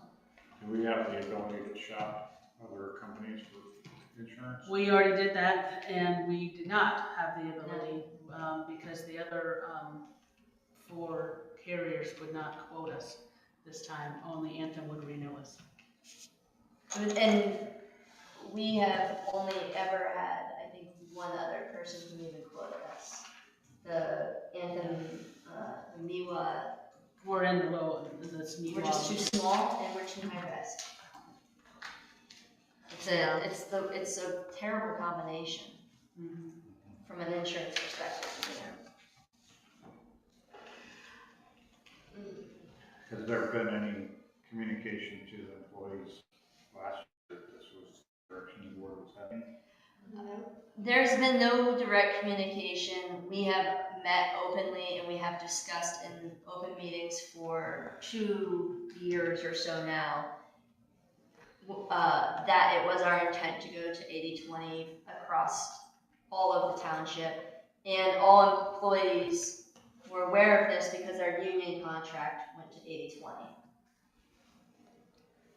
Speaker 1: Do we have the ability to shop other companies for insurance?
Speaker 9: we already did that, and we did not have the ability because the other 4 carriers would not quote us this time. Only Anthem would renew us.
Speaker 3: And we have only ever had, I think, one other person who even quoted us. The Anthem, the MIWA.
Speaker 9: We're in the low, this
Speaker 3: We're just too small and we're too high risk. It's a terrible combination from an insurance perspective.
Speaker 1: Has there been any communication to the employees last year that this was the direction the board was heading?
Speaker 3: There's been no direct communication. We have met openly and we have discussed in open meetings for 2 years or so now that it was our intent to go to 80-20 across all of the township, and all employees were aware of this because our union contract went to 80-20.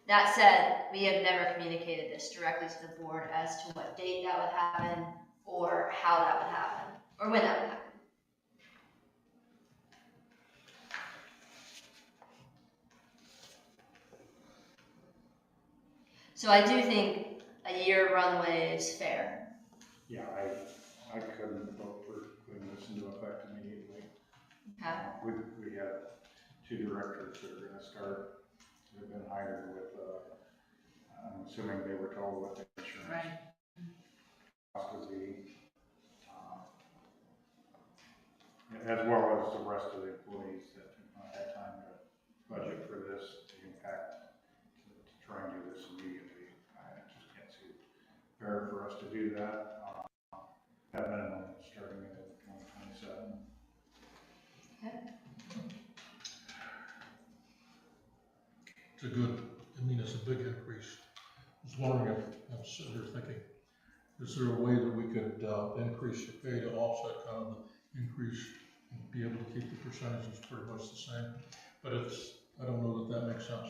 Speaker 3: That said, we have never communicated this directly to the board as to what date that would happen, or how that would happen, or when that would happen. So I do think a year runway is fair.
Speaker 1: Yeah, I couldn't vote for putting this into effect immediately.
Speaker 3: Okay.
Speaker 1: We have 2 directors that are gonna start, that have been hired with, I'm assuming they were told what the insurance
Speaker 9: Right.
Speaker 1: cost would be. As well as the rest of the employees that had time to budget for this, the impact to try and do this immediately. I just can't see it fair for us to do that. At minimum, starting in 2027.
Speaker 7: It's it's a big increase. I was wondering if, I'm sitting here thinking, is there a way that we could increase the pay to offset kind of the increase and be able to keep the percentages pretty much the same? But I don't know that makes sense.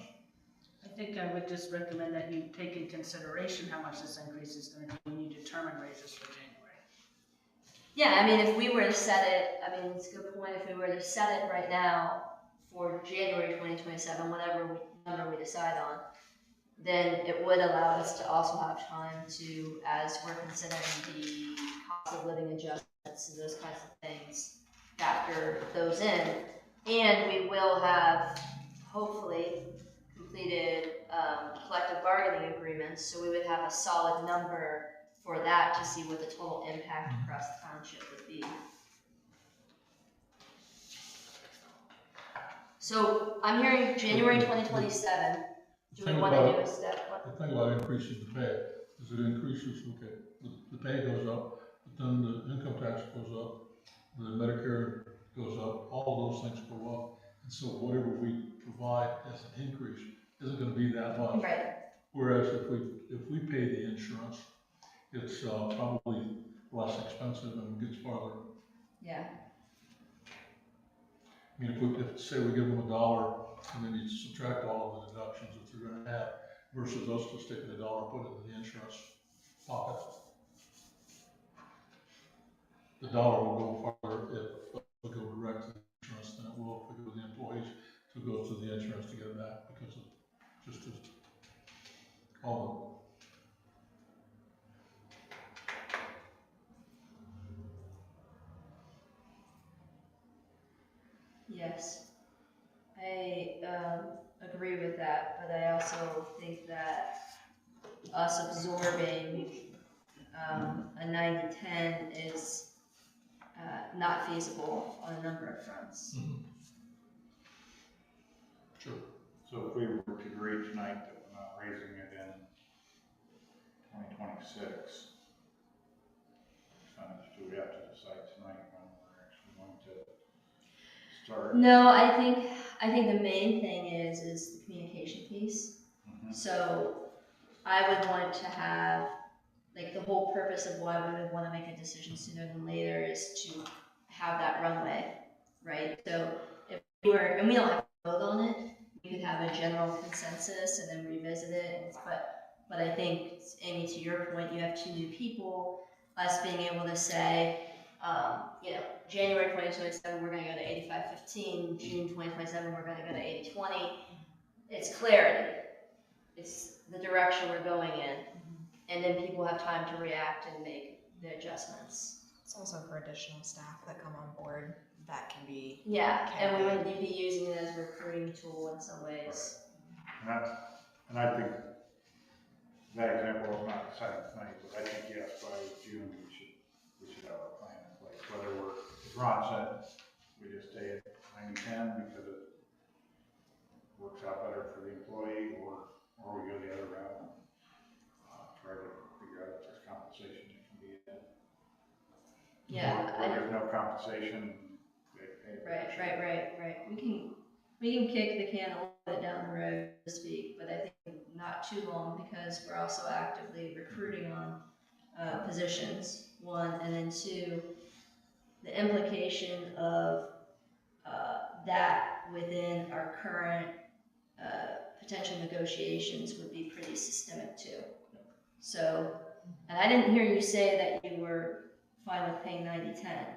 Speaker 9: I think I would just recommend that you take in consideration how much this increase is going to be when you determine raises for January.
Speaker 3: Yeah, I mean, if we were to set it, I mean, it's a good point. If we were to set it right now for January 2027, whatever number we decide on, then it would allow us to also have time to, as we're considering the cost of living adjustments and those kinds of things, factor those in. And we will have, hopefully, completed collective bargaining agreements, so we would have a solid number for that to see what the total impact across the township would be. So I'm hearing January 2027. Do we want to do a step?
Speaker 7: The thing about increasing the pay is it increases, okay, the pay goes up, but then the income tax goes up, the Medicare goes up, all of those things go up. And so whatever we provide as an increase isn't going to be that much.
Speaker 3: Right.
Speaker 7: Whereas if we pay the insurance, it's probably less expensive and gets farther.
Speaker 3: Yeah.
Speaker 7: I mean, if say we give them $1 and then you subtract all of the deductions that they're going to have versus us just taking $1 and putting it in the insurance pocket. The dollar will go farther if we go direct to the insurance than it will if we go to the employees to go to the insurance to get it back because of just all
Speaker 3: Yes, I agree with that, but I also think that us absorbing a 90-10 is not feasible on a number of fronts.
Speaker 7: the. Sure.
Speaker 1: So if we were to agree tonight that we're not raising it in 2026, do we have to decide tonight when we're actually going to start?
Speaker 3: No, I think the main thing is the communication piece.
Speaker 1: Mhm.
Speaker 3: So I would want to have, like, the whole purpose of why we would want to make a decision sooner than later is to have that runway, right? So if we were, and we don't have to vote on it, we could have a general consensus and then revisit it. But I think, Amy, to your point, you have 2 new people. Us being able to say, January 2027, we're going to go to 85-15. June 2027, we're going to go to 80-20. It's clarity. It's the direction we're going in. And then people have time to react and make the adjustments.
Speaker 8: It's also for additional staff that come on board, that can be.
Speaker 3: Yeah, and we would be using it as a recruiting tool in some ways.
Speaker 1: And I think that example is not decided tonight, but I think yes, by June we should have a plan in place. Whether we're, as Ron said, we just stay at 90-10 because it works out better for the employee, or we go the other route and try to figure out if there's compensation that can be in.
Speaker 3: Yeah.
Speaker 1: Or there's no compensation.
Speaker 3: Right. We can kick the can a little bit down the road, so to speak, but I think not too long because we're also actively recruiting on positions, 1, and then 2, the implication of that within our current potential negotiations would be pretty systemic too. So, and I didn't hear you say that you were fine with paying 90-10.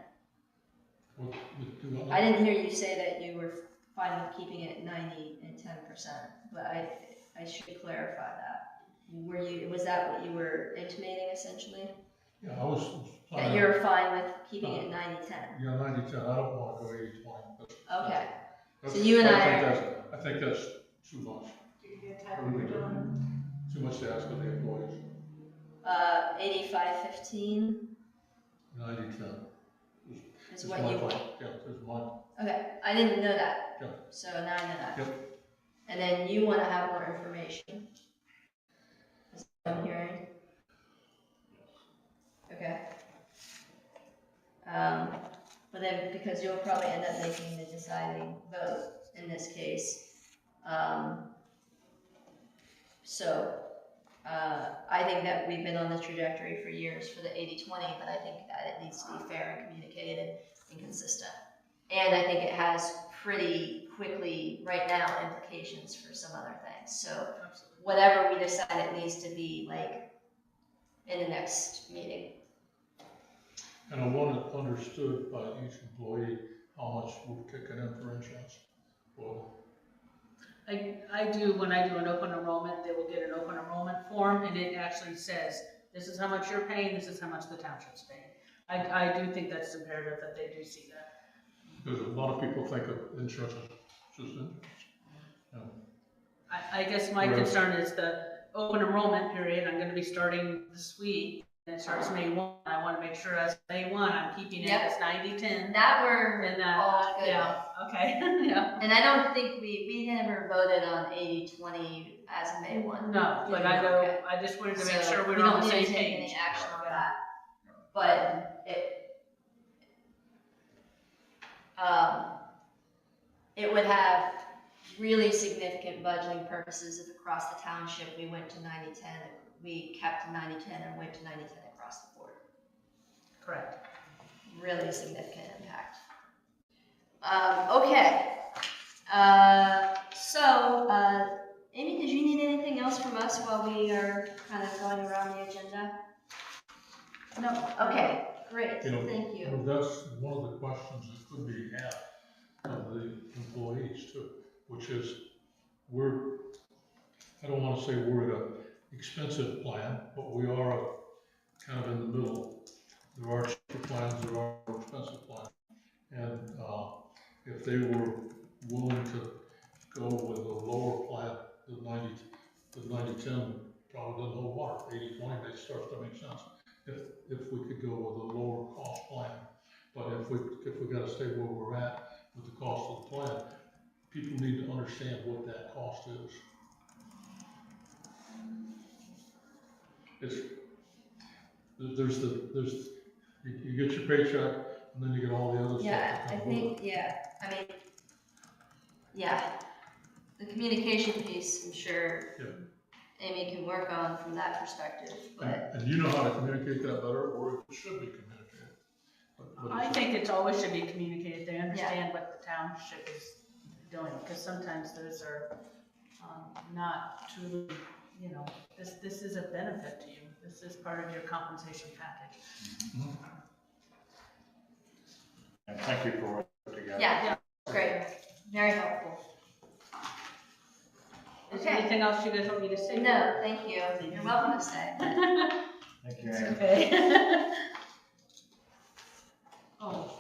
Speaker 3: I didn't hear you say that you were fine with keeping it 90 and 10%, but I should clarify that. Was that what you were intimating essentially?
Speaker 7: Yeah, I was planning.
Speaker 3: That you're fine with keeping it 90-10?
Speaker 7: Yeah, 90-10, I don't want to go 80-20.
Speaker 3: Okay, so you and
Speaker 7: I think that's too much.
Speaker 4: Do you get a type of John?
Speaker 7: Too much to ask of the employees.
Speaker 3: 85-15
Speaker 7: 90-10.
Speaker 3: is what you want.
Speaker 7: Yeah, there's mine.
Speaker 3: Okay, I didn't know that.
Speaker 7: Yeah.
Speaker 3: So now I know that.
Speaker 7: Yep.
Speaker 3: And then you want to have more information. Is that what I'm hearing? Okay. But then, because you'll probably end up making the deciding vote in this case. I think that we've been on this trajectory for years for the 80-20, but I think that it needs to be fair and communicated and consistent. And I think it has pretty quickly, right now, implications for some other things. So whatever we decide, it needs to be like in the next meeting.
Speaker 7: And I want it understood by each employee how much we're kicking in for insurance. Well,
Speaker 9: I do, when I do an open enrollment, they will get an open enrollment form, and it actually says, this is how much you're paying, this is how much the township's paying. I do think that's imperative that they do see that.
Speaker 7: because a lot of people think of insurance as just insurance.
Speaker 9: I guess my concern is the open enrollment period, I'm gonna be starting this week, and it starts May 1, I wanna make sure as May 1, I'm keeping it as 90-10.
Speaker 3: That we're
Speaker 9: And
Speaker 3: all good
Speaker 9: yeah,
Speaker 3: with.
Speaker 9: okay, yeah.
Speaker 3: And I don't think we never voted on 80-20 as of May 1.
Speaker 9: No, but I know,
Speaker 3: Okay.
Speaker 9: I just wanted to make
Speaker 3: So
Speaker 9: sure
Speaker 3: we
Speaker 9: we're on
Speaker 3: don't
Speaker 9: the
Speaker 3: need
Speaker 9: same
Speaker 3: to take
Speaker 9: page.
Speaker 3: any action on that. But it would have really significant budgeting purposes if across the township we went to 90-10, we kept 90-10 and went to 90-10 across the board.
Speaker 9: Correct.
Speaker 3: Really significant impact. Okay. Amy, did you need anything else else from us while we are kind of going around the agenda?
Speaker 9: No.
Speaker 3: Okay, great,
Speaker 7: You know,
Speaker 3: thank you.
Speaker 7: Well, that's one of the questions that could be asked of the employees too, which is, I don't wanna say we're at an expensive plan, but we are kind of in the middle. There are cheaper plans, there are more expensive plans. And, if they were willing to go with a lower plan, the 90-10 probably doesn't hold water. 80-20 may start to make sense. If we could go with a lower cost plan. But if we gotta stay where we're at with the cost of the plan, people need to understand what that cost is. You get your paycheck, and then you get all the other stuff.
Speaker 3: Yeah,
Speaker 7: that
Speaker 3: I
Speaker 7: comes with it.
Speaker 3: think, the communication piece, I'm sure
Speaker 7: Yeah.
Speaker 3: Amy can work on from that perspective, but.
Speaker 7: And you know how to communicate that better, or it should be communicated. But
Speaker 9: I
Speaker 7: it's-
Speaker 9: think it's always should be communicated, they understand what the township is doing, because sometimes those are, not truly, this is a benefit to you, this is part of your compensation package.
Speaker 1: And thank you for what you put together.
Speaker 3: Yeah, great, very helpful.
Speaker 9: Is there anything else you guys want me to say?
Speaker 3: No, thank you, you're welcome to stay.
Speaker 1: Thank you,
Speaker 9: It's
Speaker 1: Ann.
Speaker 9: okay. Oh.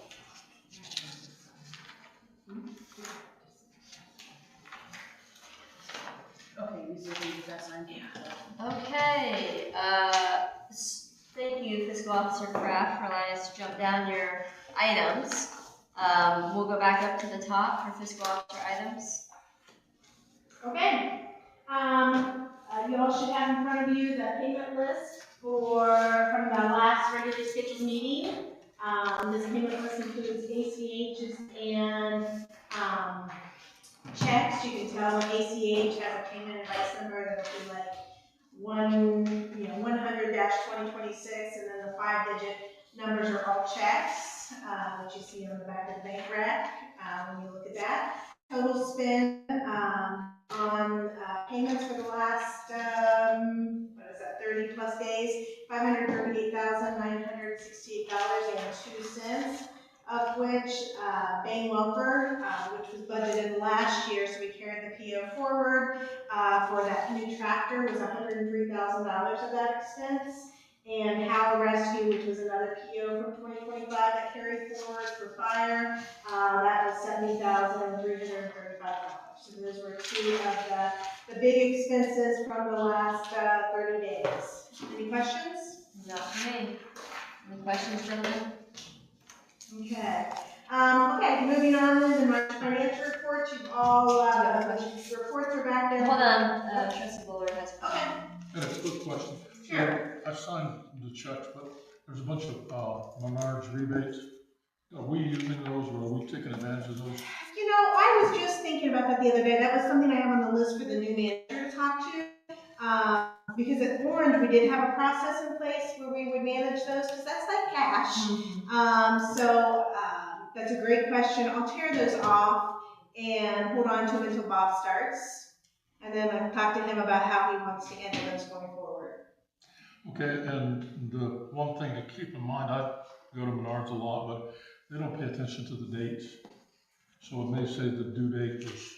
Speaker 9: Okay, these are things that signed.
Speaker 3: Okay, thank you, Fiscal Officer Kraft, for allowing us to jump down your items. We'll go back up to the top for Fiscal Officer items.
Speaker 4: Okay, you all should have in front of you the payment list from the last regularly scheduled meeting. This payment list includes ACHs and, checks. You can tell ACH has a payment advice number that'll be like 100-2026, and then the 5-digit numbers are all checks, which you see on the back of the bank rec, when you look at that. Total spend, on payments for the last, 30 plus days, $538,968.02, of which Bain Welker, which was budgeted last year, so we carried the PO forward for that new tractor, was $103,000 of that expense. And Howell Rescue, which was another PO from 2025 that carried forward for fire, that was $70,335. So those were two of the big expenses from the last 30 days. Any questions?
Speaker 3: Not for me. Any questions, gentlemen?
Speaker 4: Okay. Okay, moving on to the March financial reports. You've all,
Speaker 3: Do you have a question?
Speaker 4: the reports are back there.
Speaker 3: Hold on, Trustee Bullard has a question.
Speaker 7: I have a quick question.
Speaker 4: Sure.
Speaker 7: I signed the checks, but there's a bunch of Menards rebates. Are we using those, or are we taking advantage of those?
Speaker 4: You know, I was just thinking about that the other day. That was something I have on the list for the new manager to talk to. Because at Orange, we did have a process in place where we would manage those, because that's like cash. That's a great question. I'll tear those off and hold on to them until Bob starts. And then I'll talk to him about how he wants to handle those going forward.
Speaker 7: Okay, and the one thing to keep in mind, I go to Menards a lot, but they don't pay attention to the dates. So it may say the due date was,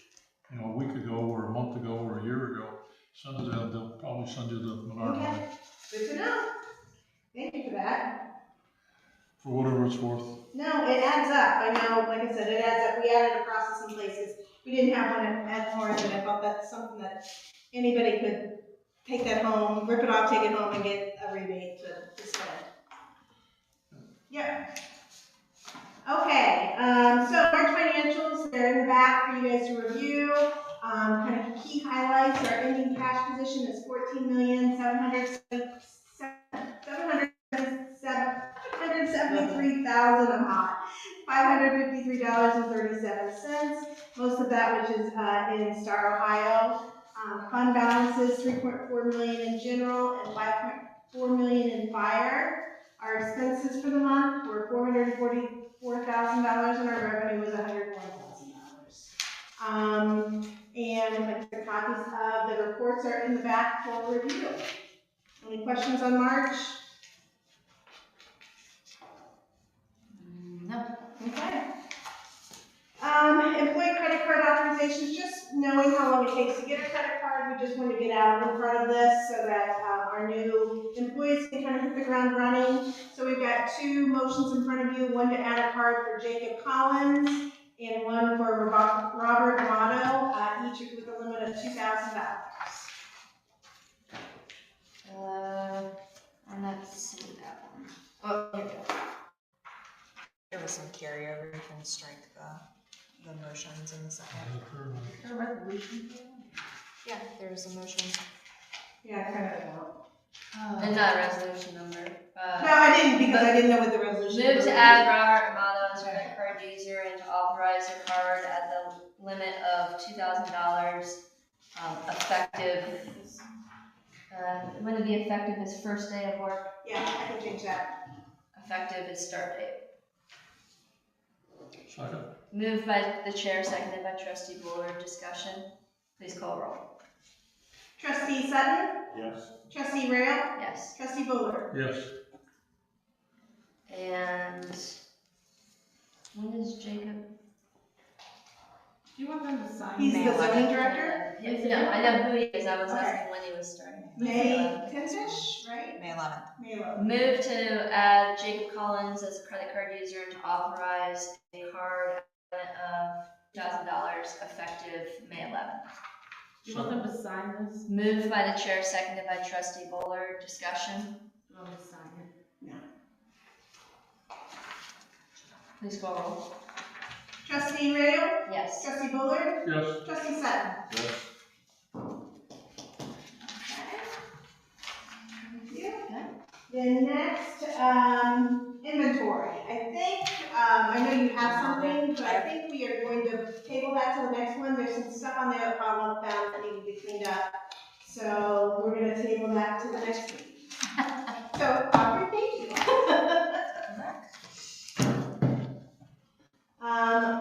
Speaker 7: a week ago, or a month ago, or a year ago. Send it out, they'll probably send you the Menard money,
Speaker 4: Okay, good to know. Thank you for that.
Speaker 7: for whatever it's worth.
Speaker 4: No, it adds up. I know, like I said, it adds up. We added a process in places. We didn't have one at Orange, and I thought that's something that anybody could take that home, rip it off, take it home, and get a rebate to spend. Yep. Okay, so March financials, they're in the back for you guys to review. Kind of key highlights, our ending cash position is $14,773,000. I'm hot. $553.37. Most of that, which is in Star, Ohio. Fund balances, $3.4 million in general and $5.4 million in fire. Our expenses for the month were $444,000, and our revenue was $101,000. And the copies of the reports are in the back for review. Any questions on March?
Speaker 3: No.
Speaker 4: Okay. Employee credit card authorizations, just knowing how long it takes to get a credit card, we just want to get out in front of this so that our new employees can kind of hit the ground running. So we've got two motions in front of you, one to add a card for Jacob Collins and one for Robert Amato, each with a limit of $2,000.
Speaker 3: I'm not seeing that one. Oh, here we go.
Speaker 8: There was some carryover, you can strike the motions in the second.
Speaker 3: Is there a resolution?
Speaker 8: Yeah, there's a motion.
Speaker 4: Yeah, I printed it out.
Speaker 3: And not a resolution number.
Speaker 4: No, I didn't because I didn't know what the resolution
Speaker 3: Move
Speaker 4: was.
Speaker 3: to add Robert Amato as credit card user and to authorize the card at the limit of $2,000, effective, when it be effective his first day of work,
Speaker 4: Yeah, I can change that.
Speaker 3: effective his start date.
Speaker 7: Second.
Speaker 3: Moved by the chair, seconded by trustee Bullard. Discussion. Please call roll.
Speaker 4: Trustee Sutton?
Speaker 1: Yes.
Speaker 4: Trustee Rail?
Speaker 3: Yes.
Speaker 4: Trustee Bullard?
Speaker 7: Yes.
Speaker 3: And when is Jacob?
Speaker 9: Do you want them to sign?
Speaker 4: He's
Speaker 8: May
Speaker 4: the
Speaker 8: 11th.
Speaker 4: zoning director?
Speaker 3: No, I know who he is. I was
Speaker 4: Okay.
Speaker 3: asking when he was starting.
Speaker 4: May 10th-ish, right?
Speaker 8: May 11th.
Speaker 4: May 11th.
Speaker 3: Move to add Jacob Collins as a credit card user and to authorize a card of $2,000 effective May 11th.
Speaker 9: Do you want them to sign this?
Speaker 3: Moved by the chair, seconded by trustee Bullard. Discussion.
Speaker 9: Do you want me to sign it?
Speaker 3: Please call roll.
Speaker 4: Trustee Rail?
Speaker 3: Yes.
Speaker 4: Trustee Bullard?
Speaker 7: Yes.
Speaker 4: Trustee Sutton?
Speaker 1: Yes.
Speaker 4: Thank you.
Speaker 3: Okay.
Speaker 4: Then next, inventory. I think, I know you have something, but I think we are going to table that till the next one. There's some stuff on there that Paula found that needed to be cleaned up. So we're gonna table that to the next meeting. So, Audrey, thank you.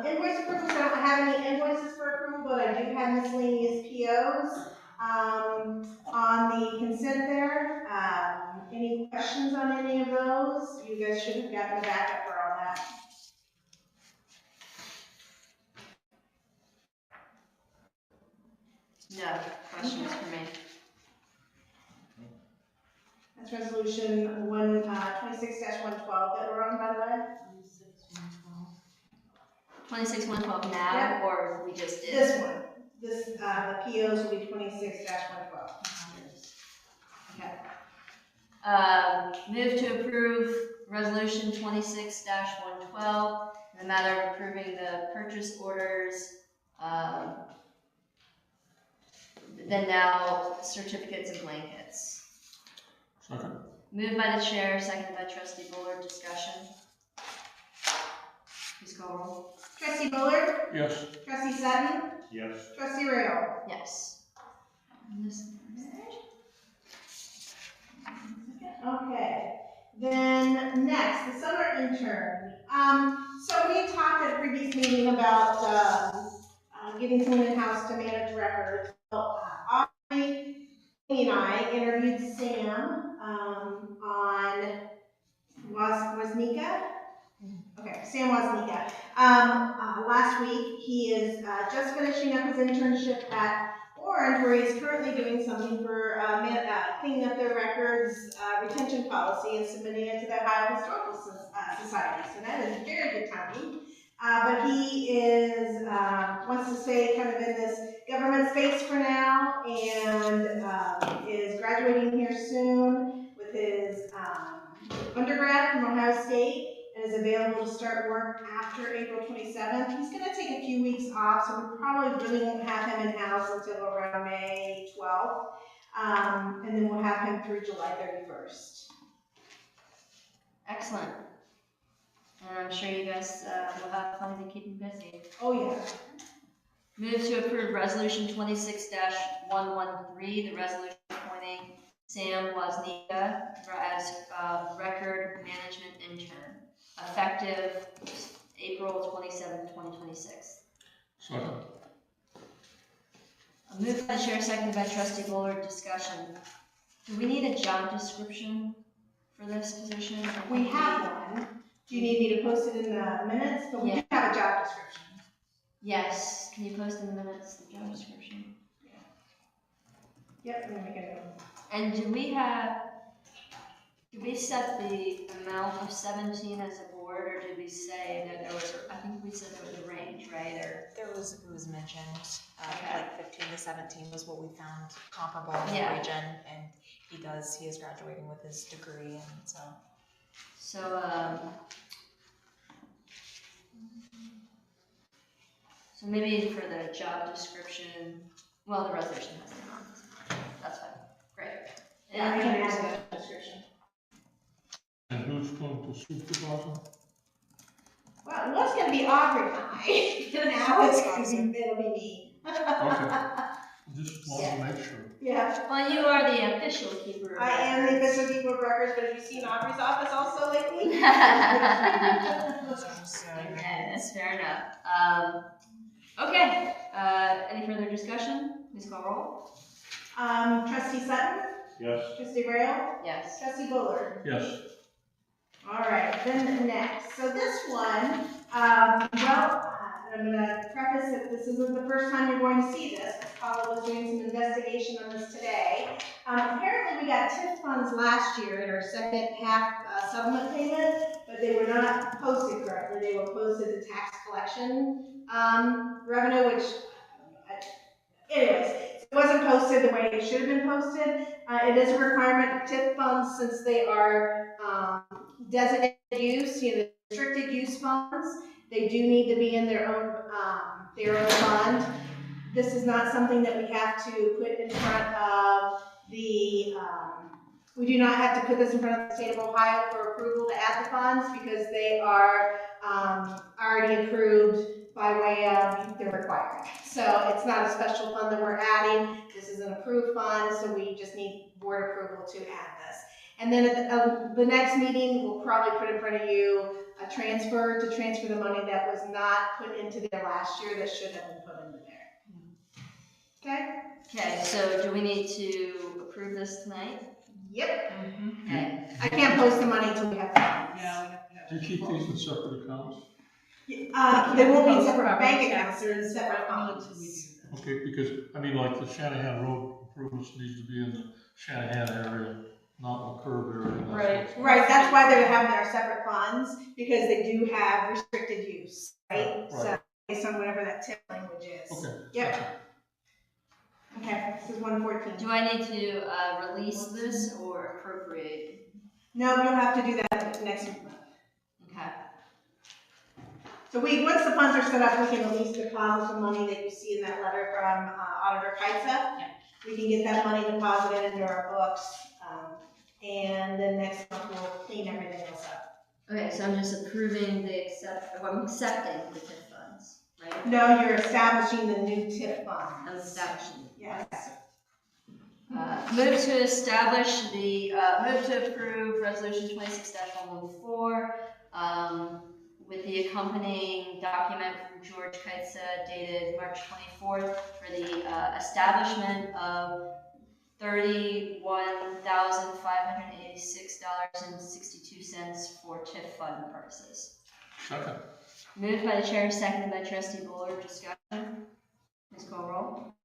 Speaker 4: Invoice approvals, I don't have any invoices for approval, but I do have miscellaneous POs, on the consent there. Any questions on any of those? You guys should have gotten a backup for all that.
Speaker 3: No questions for me.
Speaker 4: That's resolution 26-112 that we're on, by the way.
Speaker 3: 26-112 now,
Speaker 4: Yep.
Speaker 3: or we just did?
Speaker 4: This one. This, the POs will be 26-112.
Speaker 3: Okay. Move to approve resolution 26-112 in the matter of approving the purchase orders, then now certificates and blankets.
Speaker 7: Second.
Speaker 3: Moved by the chair, seconded by trustee Bullard. Discussion. Please call roll.
Speaker 4: Trustee Bullard?
Speaker 7: Yes.
Speaker 4: Trustee Sutton?
Speaker 1: Yes.
Speaker 4: Trustee Rail?
Speaker 3: Yes.
Speaker 4: Okay, then next, the summer intern. So we had talked at a previous meeting about, getting someone in-house to manage records. So, Amy and I interviewed Sam, on Woznica. Okay, Sam Woznica. Last week, he is, just finishing up his internship at Orange, where he's currently doing something for cleaning up their records retention policy and submitting it to the Ohio Historical Society. So that is very good timing. But he is wants to stay kind of in this government space for now, and is graduating here soon with his undergrad from Ohio State. And is available to start work after April 27th. He's going to take a few weeks off, so we probably really won't have him in-house until around May 12th. And then we'll have him through July 31st.
Speaker 3: Excellent. And I'm sure you guys will have fun to keep him busy.
Speaker 4: Oh, yeah.
Speaker 3: Move to approve resolution 26-113, the resolution appointing Sam Woznica as record management intern, effective April 27th, 2026.
Speaker 7: Second.
Speaker 3: Moved by the chair, seconded by trustee Bullard, discussion. Do we need a job description for this position?
Speaker 4: We have one. Do you need me to post it in the minutes? But we do have a job description.
Speaker 3: Yes, can you post in the minutes the job description?
Speaker 4: Yep, I'm gonna make a note.
Speaker 3: And do we set the amount of 17 as a board, or did we say that there was, I think we said there was a range, right? Or
Speaker 8: It was mentioned,
Speaker 3: Okay.
Speaker 8: like 15 to 17 was what we found comparable in the
Speaker 3: Yeah.
Speaker 8: region, and he is graduating with his degree, and so.
Speaker 3: So maybe for the job description, well, the resolution has the amount. That's fine. Great.
Speaker 4: Yeah, I
Speaker 3: Any
Speaker 4: can
Speaker 3: other
Speaker 4: add
Speaker 3: discussion?
Speaker 4: the description.
Speaker 7: And who's going to supervise them?
Speaker 4: Well, it was gonna be Aubrey and I. Now it'll be me.
Speaker 7: Okay. Just wanted to make sure.
Speaker 4: Yeah,
Speaker 3: Well, you are the official keeper. of
Speaker 4: I am the
Speaker 3: records.
Speaker 4: official keeper of records, but have you seen Aubrey's office also lately?
Speaker 3: Okay, that's fair enough. Okay, any further discussion? Please call roll.
Speaker 4: Trustee Sutton,
Speaker 1: Yes.
Speaker 4: trustee Rail,
Speaker 3: Yes.
Speaker 4: trustee Bullard.
Speaker 7: Yes.
Speaker 4: All right, then next. So this one, I'm gonna preface that this isn't the first time you're going to see this. Paula was doing some investigation on this today. Apparently we got TIF funds last year in our second half settlement payment, but they were not posted correctly. They were posted to tax collection revenue, which, anyways, it wasn't posted the way it should have been posted. It is a requirement, TIF funds, since they are designated use, restricted use funds, they do need to be in their own fund. This is not something that we have to put in front of the, we do not have to put this in front of the state of Ohio for approval to add the funds, because they are already approved by way of the requirement. So it's not a special fund that we're adding, this is an approved fund, so we just need board approval to add this. And then at the next meeting, we'll probably put in front of you a transfer to transfer the money that was not put into there last year that should have been put into there. Okay?
Speaker 3: Okay, so do we need to approve this tonight?
Speaker 4: Yep.
Speaker 3: Okay.
Speaker 4: I can't post the money until we have the funds.
Speaker 7: Do you keep these in separate accounts?
Speaker 4: They won't be separate bank accounts, they're in separate funds.
Speaker 7: Okay, because, I mean, like the Shanahan Road improvements needs to be in the Shanahan area, not in the curb area.
Speaker 4: Right, that's why they're having their separate funds, because they do have restricted use, right? So, based on whatever that TIF language is.
Speaker 7: Okay.
Speaker 4: Yep. Okay, this is 114.
Speaker 3: Do I need to release this or appropriate?
Speaker 4: No, you'll have to do that next month.
Speaker 3: Okay.
Speaker 4: So once the funds are set up, we can at least deposit the money that you see in that letter from Auditor Kaitsa.
Speaker 3: Yeah.
Speaker 4: We can get that money deposited into our books, and then next month we'll clean everything else up.
Speaker 3: Okay, so I'm just approving I'm accepting the TIF funds, right?
Speaker 4: No, you're establishing the new TIF fund.
Speaker 3: I'm establishing.
Speaker 4: Yes.
Speaker 3: Move to establish move to approve resolution 26-114, with the accompanying document from George Kaitsa dated March 24th for the establishment of $31,586.62 for TIF fund purposes.
Speaker 7: Second.
Speaker 3: Moved by the chair, seconded by trustee Bullard. Discussion. Please call roll.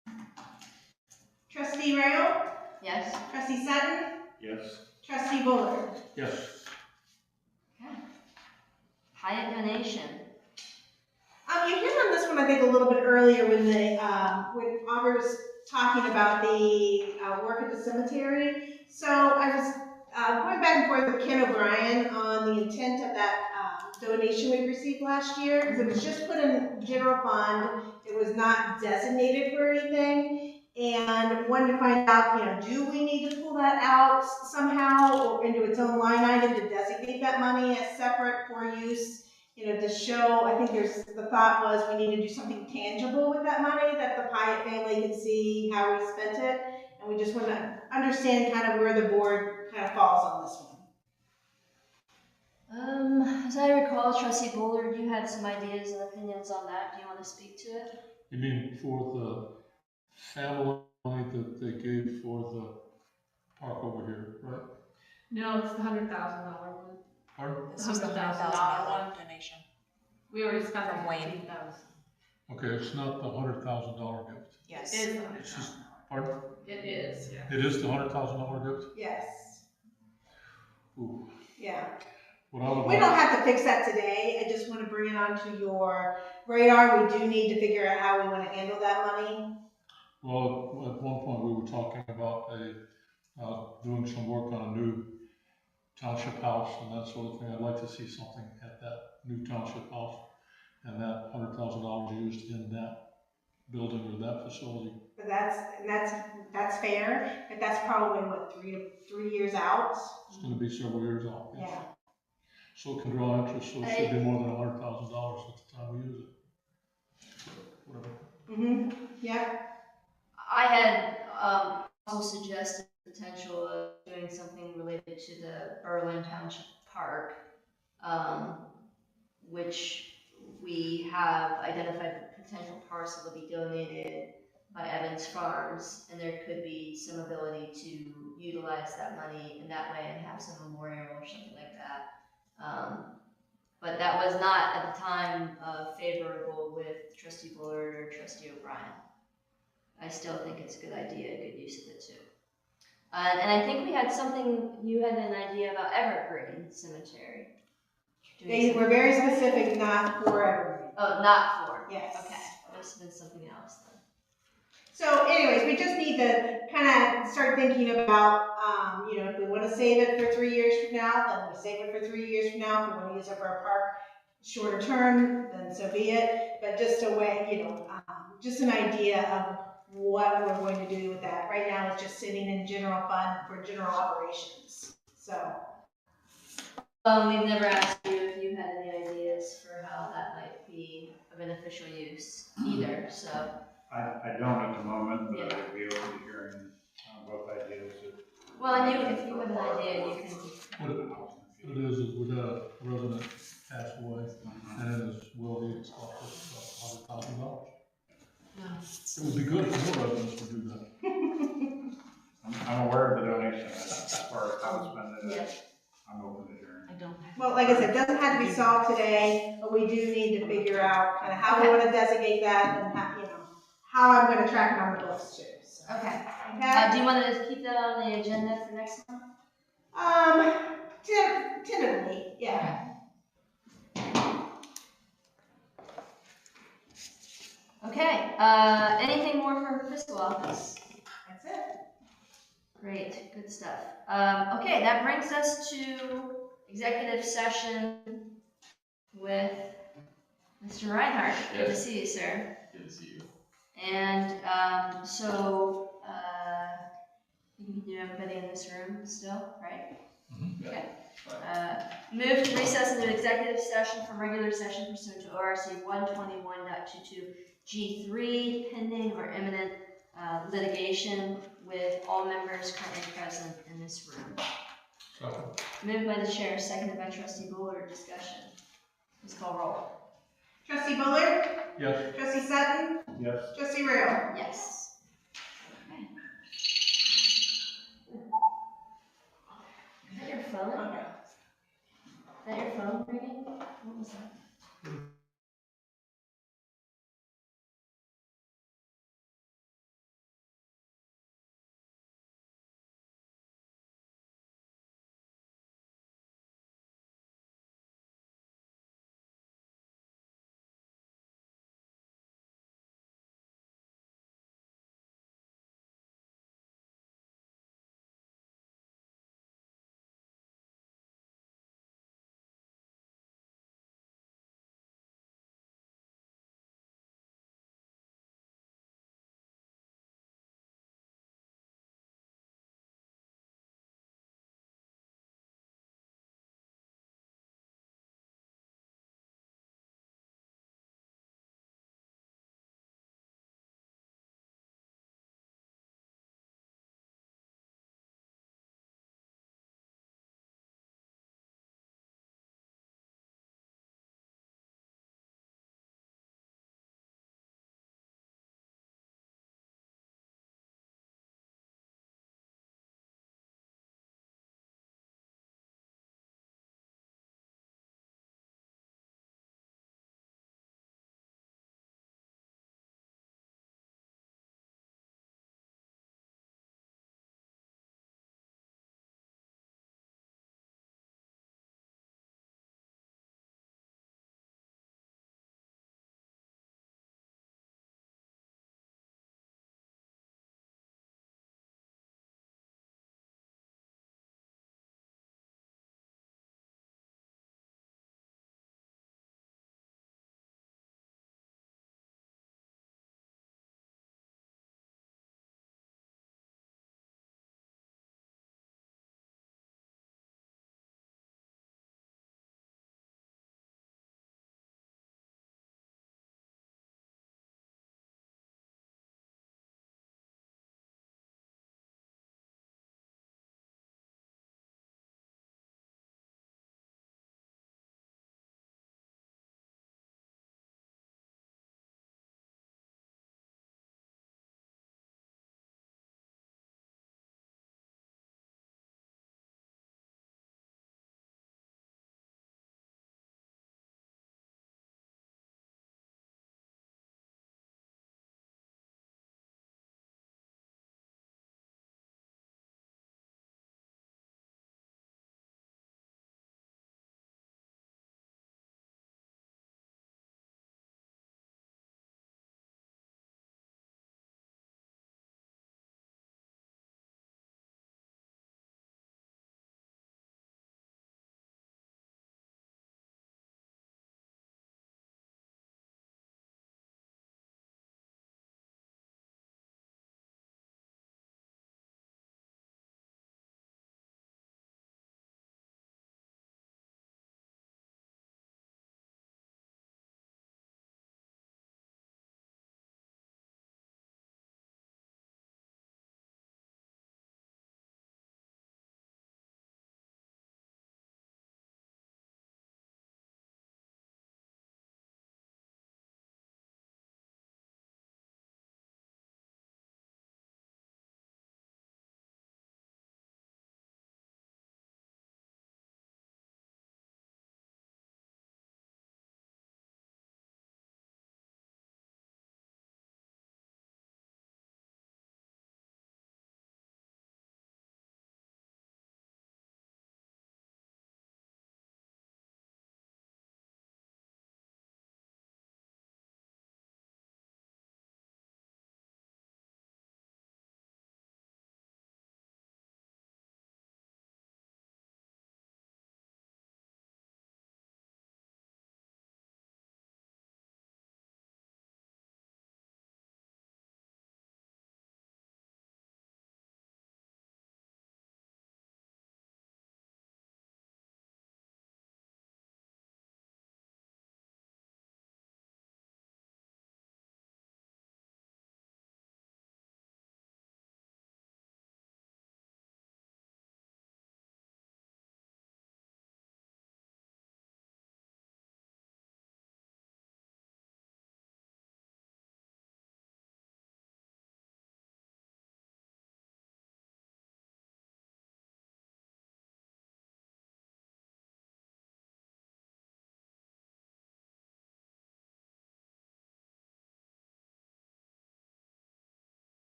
Speaker 4: Trustee Rail?
Speaker 3: Yes.
Speaker 4: Trustee Sutton?
Speaker 1: Yes.
Speaker 4: Trustee Bullard?
Speaker 7: Yes.
Speaker 3: Okay. Hyatt donation.
Speaker 4: You hit on this one, I think, a little bit earlier when when Augur was talking about the work at the cemetery. So I was going back and forth with Ken O'Brien on the intent of that donation we received last year, because it was just put in general fund. It was not designated for anything. And wanted to find out, do we need to pull that out somehow or into its own line item to designate that money as separate for use, to show, I think the thought was we need to do something tangible with that money that the Pyatt family can see how we spent it. And we just want to understand kind of where the board kind of falls on this one.
Speaker 3: As I recall, trustee Bullard, you had some ideas and opinions on that. Do you want to speak to it?
Speaker 7: You mean for the family money that they gave for the park over here, right?
Speaker 9: No, it's the $100,000 one.
Speaker 7: Pardon?
Speaker 8: This was the
Speaker 9: $100,000
Speaker 8: $100,000 donation.
Speaker 9: We already spent
Speaker 8: From
Speaker 9: the
Speaker 8: Wayne.
Speaker 9: 15,000.
Speaker 7: Okay, it's not the $100,000 gift.
Speaker 8: Yes.
Speaker 9: It is the
Speaker 7: It's just,
Speaker 9: 100,000.
Speaker 7: pardon?
Speaker 9: It is, yeah.
Speaker 7: It is the $100,000 gift?
Speaker 4: Yes,
Speaker 7: Ooh.
Speaker 4: yeah.
Speaker 7: What I would
Speaker 4: We
Speaker 7: like-
Speaker 4: don't have to fix that today, I just wanna bring it onto your radar, we do need to figure out how we wanna handle that money.
Speaker 7: Well, at one point, we were talking about doing some work on a new township house and that sort of thing. I'd like to see something at that new township house and that $100,000 used in that building or that facility.
Speaker 4: But that's fair, but that's probably what, 3 years out?
Speaker 7: It's gonna be several years out.
Speaker 4: Yeah.
Speaker 7: So it can draw interest, so it should be more than $100,000 at the time we use it. Whatever.
Speaker 4: Mm-hmm, yeah.
Speaker 3: I had also suggested the potential of doing something related to the Berlin Township Park, which we have identified the potential parcel to be donated by Evans Farms, and there could be some ability to utilize that money in that way and have some memorial or something like that. But that was not at the time favorable with Trustee Bullard or Trustee O'Brien. I still think it's a good idea, a good use of it too. And I think we had something, you had an idea about Evergreen Cemetery.
Speaker 4: They were very specific, not for everyone.
Speaker 3: Oh, not for?
Speaker 4: Yes.
Speaker 3: Okay, must have been something else then.
Speaker 4: So anyways, we just need to kind of start thinking about, if we want to save it for 3 years from now, then we save it for 3 years from now. If we want to use it for a park shorter term, then so be it. But just a way, just an idea of what we're going to do with that. Right now, it's just sitting in general fund for general operations. So.
Speaker 3: We've never asked you if you had any ideas for how that might be a beneficial use either, so.
Speaker 1: I don't at the moment, but I'd be open to hearing both ideas.
Speaker 3: Well, and if you have an idea, you can.
Speaker 7: What it is we had a resident pass away, and his will he stuff about $100,000. It would be good if more residents would do that.
Speaker 1: I'm aware of the donation, as far as how to spend it,
Speaker 3: Yeah.
Speaker 1: I'm open to hearing.
Speaker 4: Well, like I said, it doesn't have to be solved today, but we do need to figure out kind of how we want to designate that and how I'm going to track it on the books too. So.
Speaker 3: Okay.
Speaker 4: Okay.
Speaker 3: Do you want to keep that on the agenda for next month?
Speaker 4: Tentatively, yeah.
Speaker 3: Okay, anything more from fiscal office?
Speaker 4: That's it.
Speaker 3: Great, good stuff. Okay, that brings us to executive session with Mr. Reinhardt. Good to see you, sir.
Speaker 10: Good to see you.
Speaker 3: And you can do everybody in this room still, right?
Speaker 10: Mm-hmm.
Speaker 3: Okay. Move to recess into executive session from regular session pursuant to ORC 121.22 G3, pending or imminent litigation with all members currently present in this room.
Speaker 7: Second.
Speaker 3: Moved by the chair, seconded by Trustee Bullard. Discussion. Please call roll.
Speaker 4: Trustee Bullard?
Speaker 7: Yes.
Speaker 4: Trustee Sutton?
Speaker 1: Yes.
Speaker 4: Trustee Real?
Speaker 3: Yes. Okay. Is that your phone?
Speaker 4: Okay.
Speaker 3: Is that your phone ringing? What was that?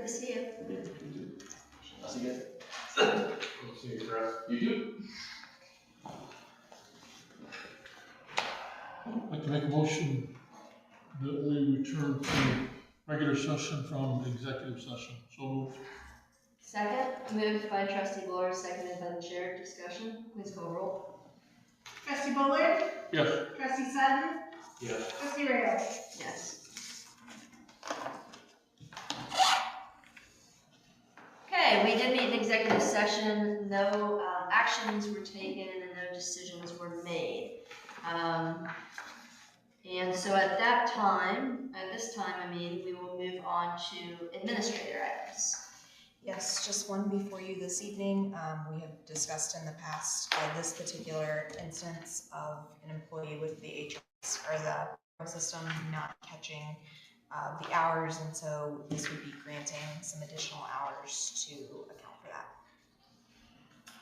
Speaker 3: to see you.
Speaker 5: I'll see you guys.
Speaker 1: We'll see you, Chris.
Speaker 5: You too.
Speaker 7: I'd like to make a motion that we return to regular session from executive session. So moved.
Speaker 3: Second, moved by trustee Bullard, seconded by the chair. Discussion, please call roll.
Speaker 4: Trustee Bullard?
Speaker 7: Yes.
Speaker 4: Trustee Sutton?
Speaker 1: Yes.
Speaker 4: Trustee Rail?
Speaker 3: Yes. Okay, we did meet in executive session. No actions were taken and no decisions were made. And so at this time, we will move on to administrator items.
Speaker 8: Yes, just one before you this evening. We have discussed in the past this particular instance of an employee with the HS or the payroll system not catching the hours, and so this would be granting some additional hours to account for that.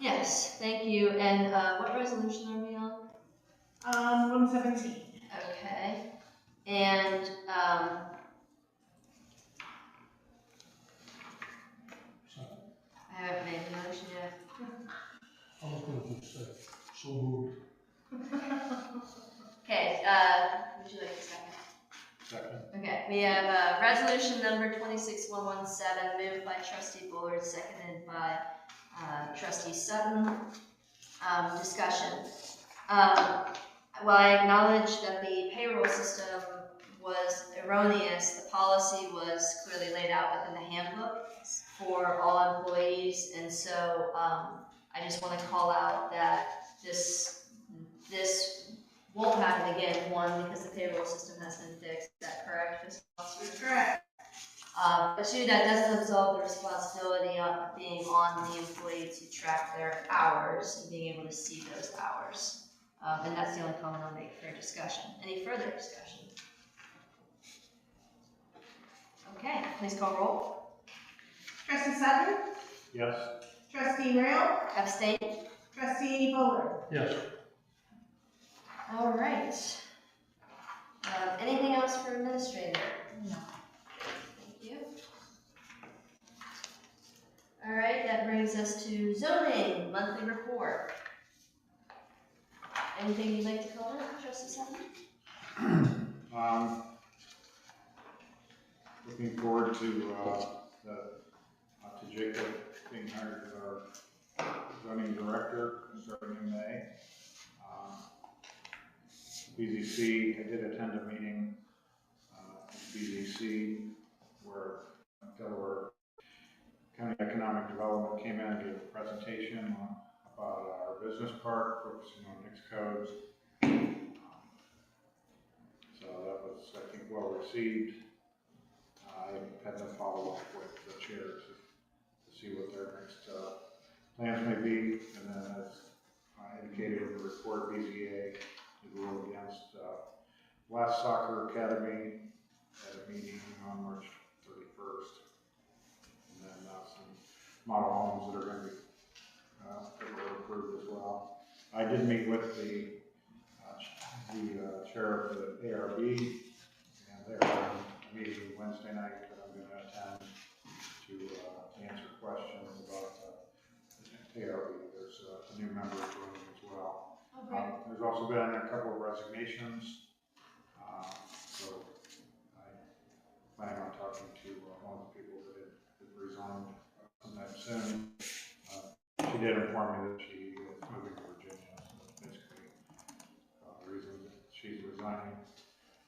Speaker 3: Yes, thank you. And what resolution are we on?
Speaker 4: 117.
Speaker 3: Okay. And
Speaker 7: Second.
Speaker 3: I haven't made the motion yet.
Speaker 7: I'm not going to say. So moved.
Speaker 3: Okay, would you like a second?
Speaker 1: Second.
Speaker 3: Okay, we have resolution number 26117, moved by trustee Bullard, seconded by trustee Sutton. Discussion. While I acknowledge that the payroll system was erroneous, the policy was clearly laid out within the handbook for all employees, and so I just want to call out that this won't happen again. One, because the payroll system has been fixed. Is that correct, Ms. Foster?
Speaker 4: Correct.
Speaker 3: But two, that doesn't absolve the responsibility of being on the employee to track their hours and being able to see those hours. And that's the only comment I'll make for discussion. Any further discussion? Okay, please call roll.
Speaker 4: Trustee Sutton?
Speaker 1: Yes.
Speaker 4: Trustee Rail?
Speaker 3: Abstain.
Speaker 4: Trustee Bullard?
Speaker 7: Yes.
Speaker 3: All right. Anything else for administrator?
Speaker 8: No.
Speaker 3: Thank you. All right, that brings us to zoning monthly report. Anything you'd like to comment, Trustee Sutton?
Speaker 1: Looking forward to Jacob being hired as our zoning director starting in May. BZC, I did attend a meeting at BZC where Delaware County Economic Development came in and gave a presentation about our business park, focusing on mixed codes. So that was, I think, well received. I had to follow up with the chair to see what their next plans may be. And then, as I indicated in the report, BZA did rule against West Soccer Academy at a meeting on March 31st. And then some model homes that are going to be that were approved as well. I did meet with the chair of the ARB, and they're having a meeting Wednesday night that I'm going to attend to answer questions about the ARB. There's a new member joining as well.
Speaker 3: Okay.
Speaker 1: There's also been a couple of resignations, so I plan on talking to one of the people that had resigned sometime soon. She did inform me that she is moving to Virginia, so that's basically the reason that she's resigning.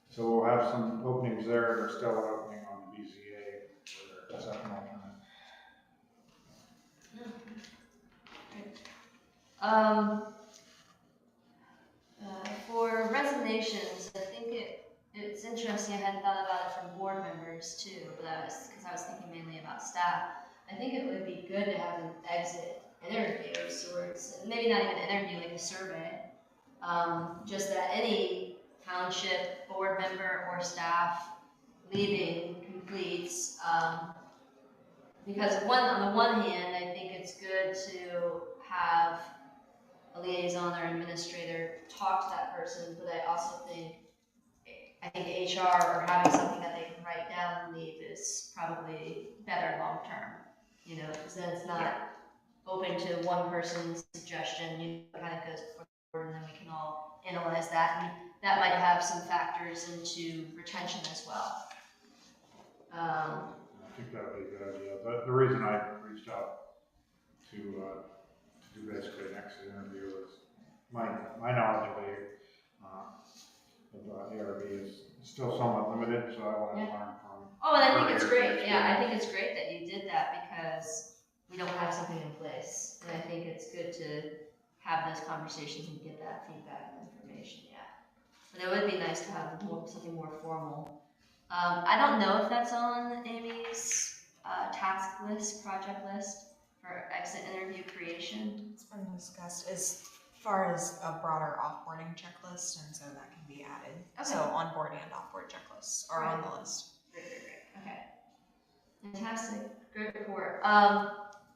Speaker 1: So we'll have some openings there. There's still an opening on the BZA for their second alternate.
Speaker 3: For resignations, I think it's interesting. I hadn't thought about it from board members too, but because I was thinking mainly about staff. I think it would be good to have an exit interview of sorts, and maybe not even an interview, like a survey. Just that any township board member or staff leaving completes, because on the one hand, I think it's good to have a liaison or administrator talk to that person, but I also think I think HR or having something that they can write down and leave is probably better long term. You know, because then it's not open to one person's suggestion. You know, it kind of goes forward, and then we can all analyze that, and that might have some factors into retention as well.
Speaker 1: I think that would be a good idea. The reason I reached out to do basically an exit interview is my knowledge of ARB is still somewhat limited, so I want to learn from.
Speaker 3: Oh, and I think it's great. Yeah, I think it's great that you did that because we don't have something in place, and I think it's good to have those conversations and get that feedback and information. Yeah, but it would be nice to have something more formal. I don't know if that's on Amy's task list, project list for exit interview creation.
Speaker 8: It's been discussed as far as a broader offboarding checklist, and so that can be added.
Speaker 3: Okay.
Speaker 8: So onboard and offboard checklists are on the list.
Speaker 3: Great. Okay. Fantastic. Great report.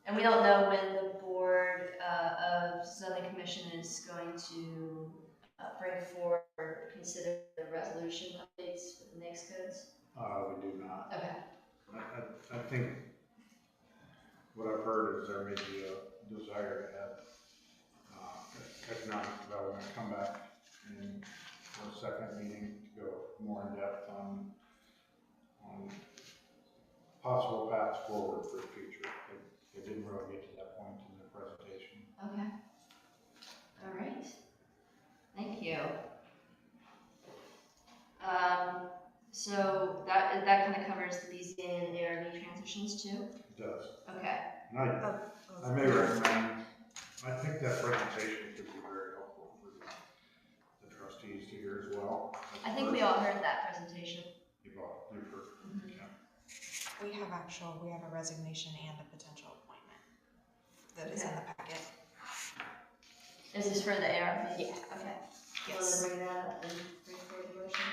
Speaker 3: And we don't know when the board of zoning commission is going to bring forward or consider the resolution updates for the next codes.
Speaker 1: We do not.
Speaker 3: Okay.
Speaker 1: I think what I've heard is there may be a desire to have economic development come back in for a second meeting to go more in depth on possible paths forward for the future. They didn't really get to that point in their presentation.
Speaker 3: Okay. All right. Thank you. So that kind of covers the BZA and ARB transitions too?
Speaker 1: It does.
Speaker 3: Okay.
Speaker 1: And I may recommend, I think that presentation could be very helpful for the trustees to hear as well.
Speaker 3: I think we all heard that presentation.
Speaker 1: You've heard.
Speaker 3: Mm-hmm.
Speaker 1: Yeah.
Speaker 8: We have a resignation and a potential appointment that is in the packet.
Speaker 3: Is this for the ARB?
Speaker 8: Yeah.
Speaker 3: Okay.
Speaker 8: Yes.
Speaker 3: You want to bring that up and bring forward the motion?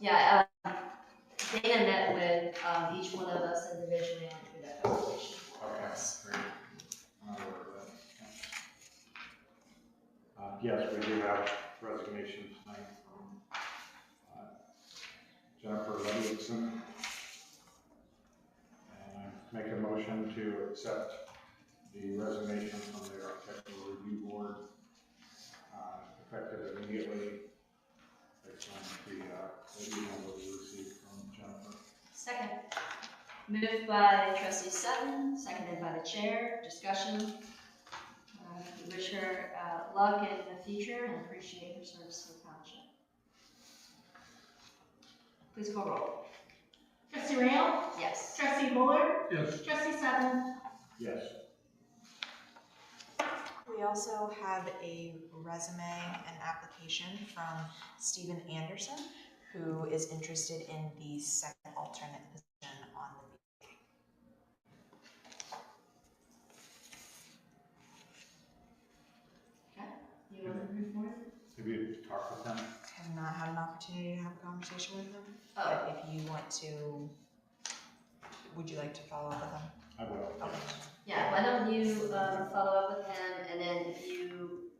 Speaker 3: Yeah, Dana met with each one of us individually and through that presentation.
Speaker 1: Okay, great. I'm aware of that. Yes, we do have resignation tonight from Jennifer Ludwigson. And I make a motion to accept the resignation from the Architectural Review Board, effective immediately, based on the email that we received from Jennifer.
Speaker 3: Second. Moved by Trustee Sutton, seconded by the chair. Discussion. We wish her luck in the future and appreciate her service to the township. Please call roll.
Speaker 4: Trustee Rayl?
Speaker 3: Yes.
Speaker 4: Trustee Bullard?
Speaker 7: Yes.
Speaker 4: Trustee Sutton?
Speaker 1: Yes.
Speaker 8: We also have a resume and application from Stephen Anderson, who is interested in the second alternate position on the BZA.
Speaker 3: Okay. You want to move forward?
Speaker 1: Have you talked with them?
Speaker 8: Have not had an opportunity to have a conversation with him,
Speaker 3: Oh.
Speaker 8: but if you want to, would you like to follow up with him?
Speaker 1: I will.
Speaker 8: Okay.
Speaker 3: Yeah, why don't you follow up with him, and then if you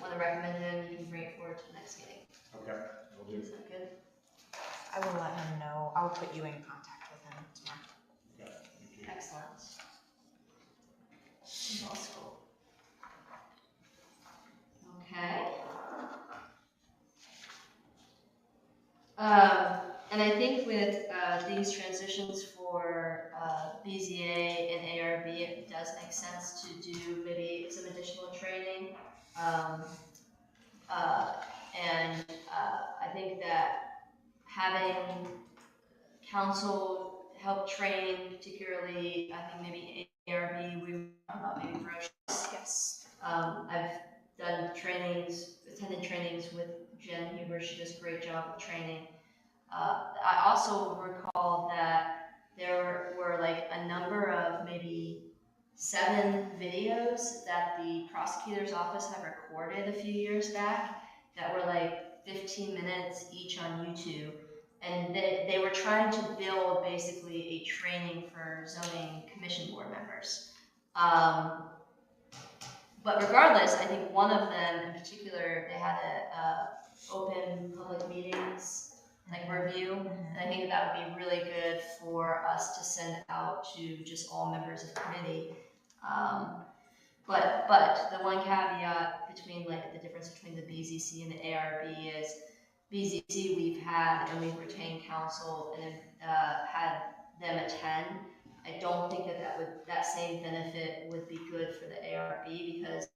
Speaker 3: want to recommend him, you can bring it forward to the next meeting.
Speaker 1: Okay, will do.
Speaker 3: Is that good?
Speaker 8: I will let him know. I will put you in contact with him tomorrow.
Speaker 1: Okay, thank you.
Speaker 3: Excellent. Law school. Okay. And I think with these transitions for BZA and ARB, it does make sense to do maybe some additional training. I think that having council help train, particularly, I think maybe ARB, we talked about maybe brochures.
Speaker 8: Yes.
Speaker 3: I've done trainings, attended trainings with Jen Huber. She does a great job with training. I also recall that there were like a number of maybe 7 videos that the prosecutor's office had recorded a few years back that were like 15 minutes each on YouTube. And they were trying to build basically a training for zoning commission board members. But regardless, I think one of them in particular, they had a open public meetings like review. And I think that would be really good for us to send out to just all members of the committee. But the one caveat between like the difference between the BZC and the ARB is BZC we've had and we've retained counsel and had them attend. I don't think that same benefit would be good for the ARB because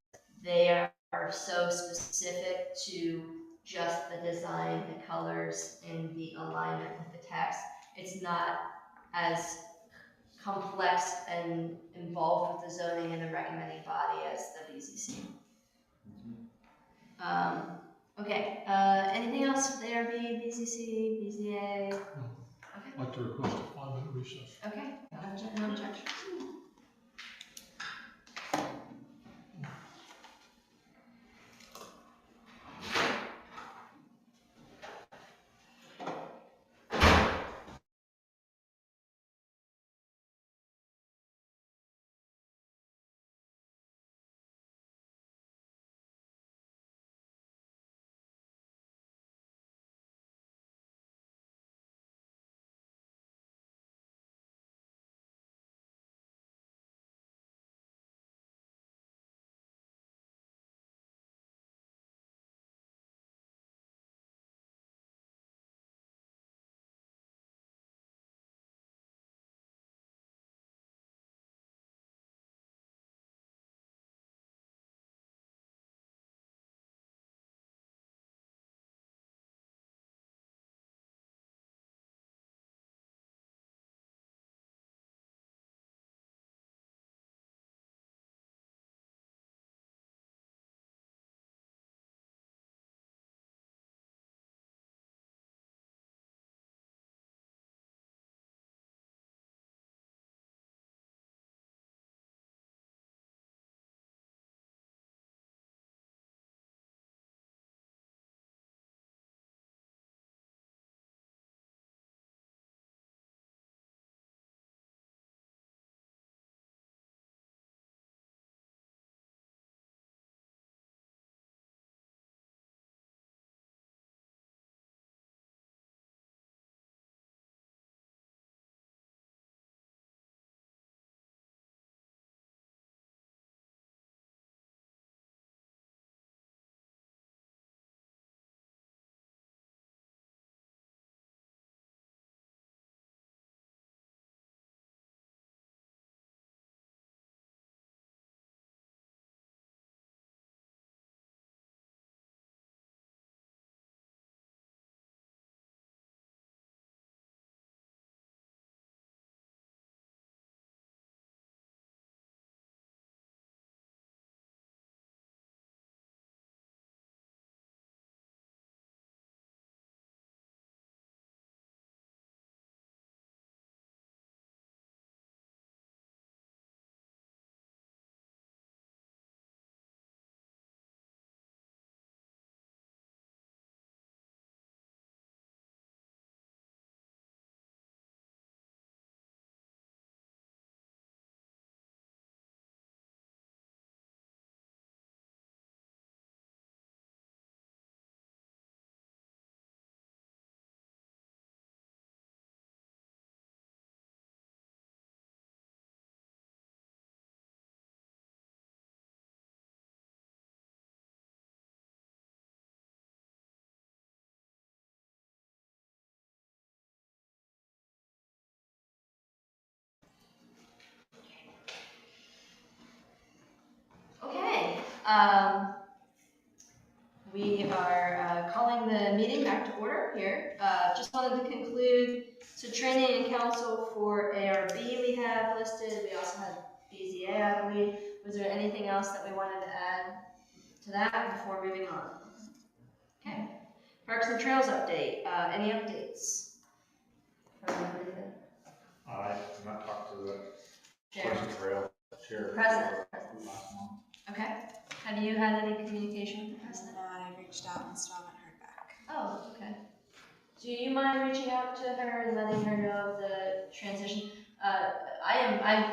Speaker 3: they are so specific to just the design, the colors, and the alignment with the text. It's not as complex and involved with the zoning and the recommending body as the BZC. Okay, anything else for the ARB, BZC, BZA? Okay.
Speaker 7: I'd like to request a 5-minute recess.
Speaker 3: Okay, no objection. We are calling the meeting back to order here. Just wanted to conclude, so training and counsel for ARB we have listed. We also have BZA, I believe. Was there anything else that we wanted to add to that before moving on? Okay. Parks and Trails update. Any updates? From anything?
Speaker 1: I've not talked to the
Speaker 3: Sharon?
Speaker 1: Pleasant Trail Chair.
Speaker 3: President.
Speaker 1: Last month.
Speaker 3: Okay. Have you had any communication with the president?
Speaker 8: I reached out and still haven't heard back.
Speaker 3: Oh, okay. Do you mind reaching out to her and letting her know of the transition? I'm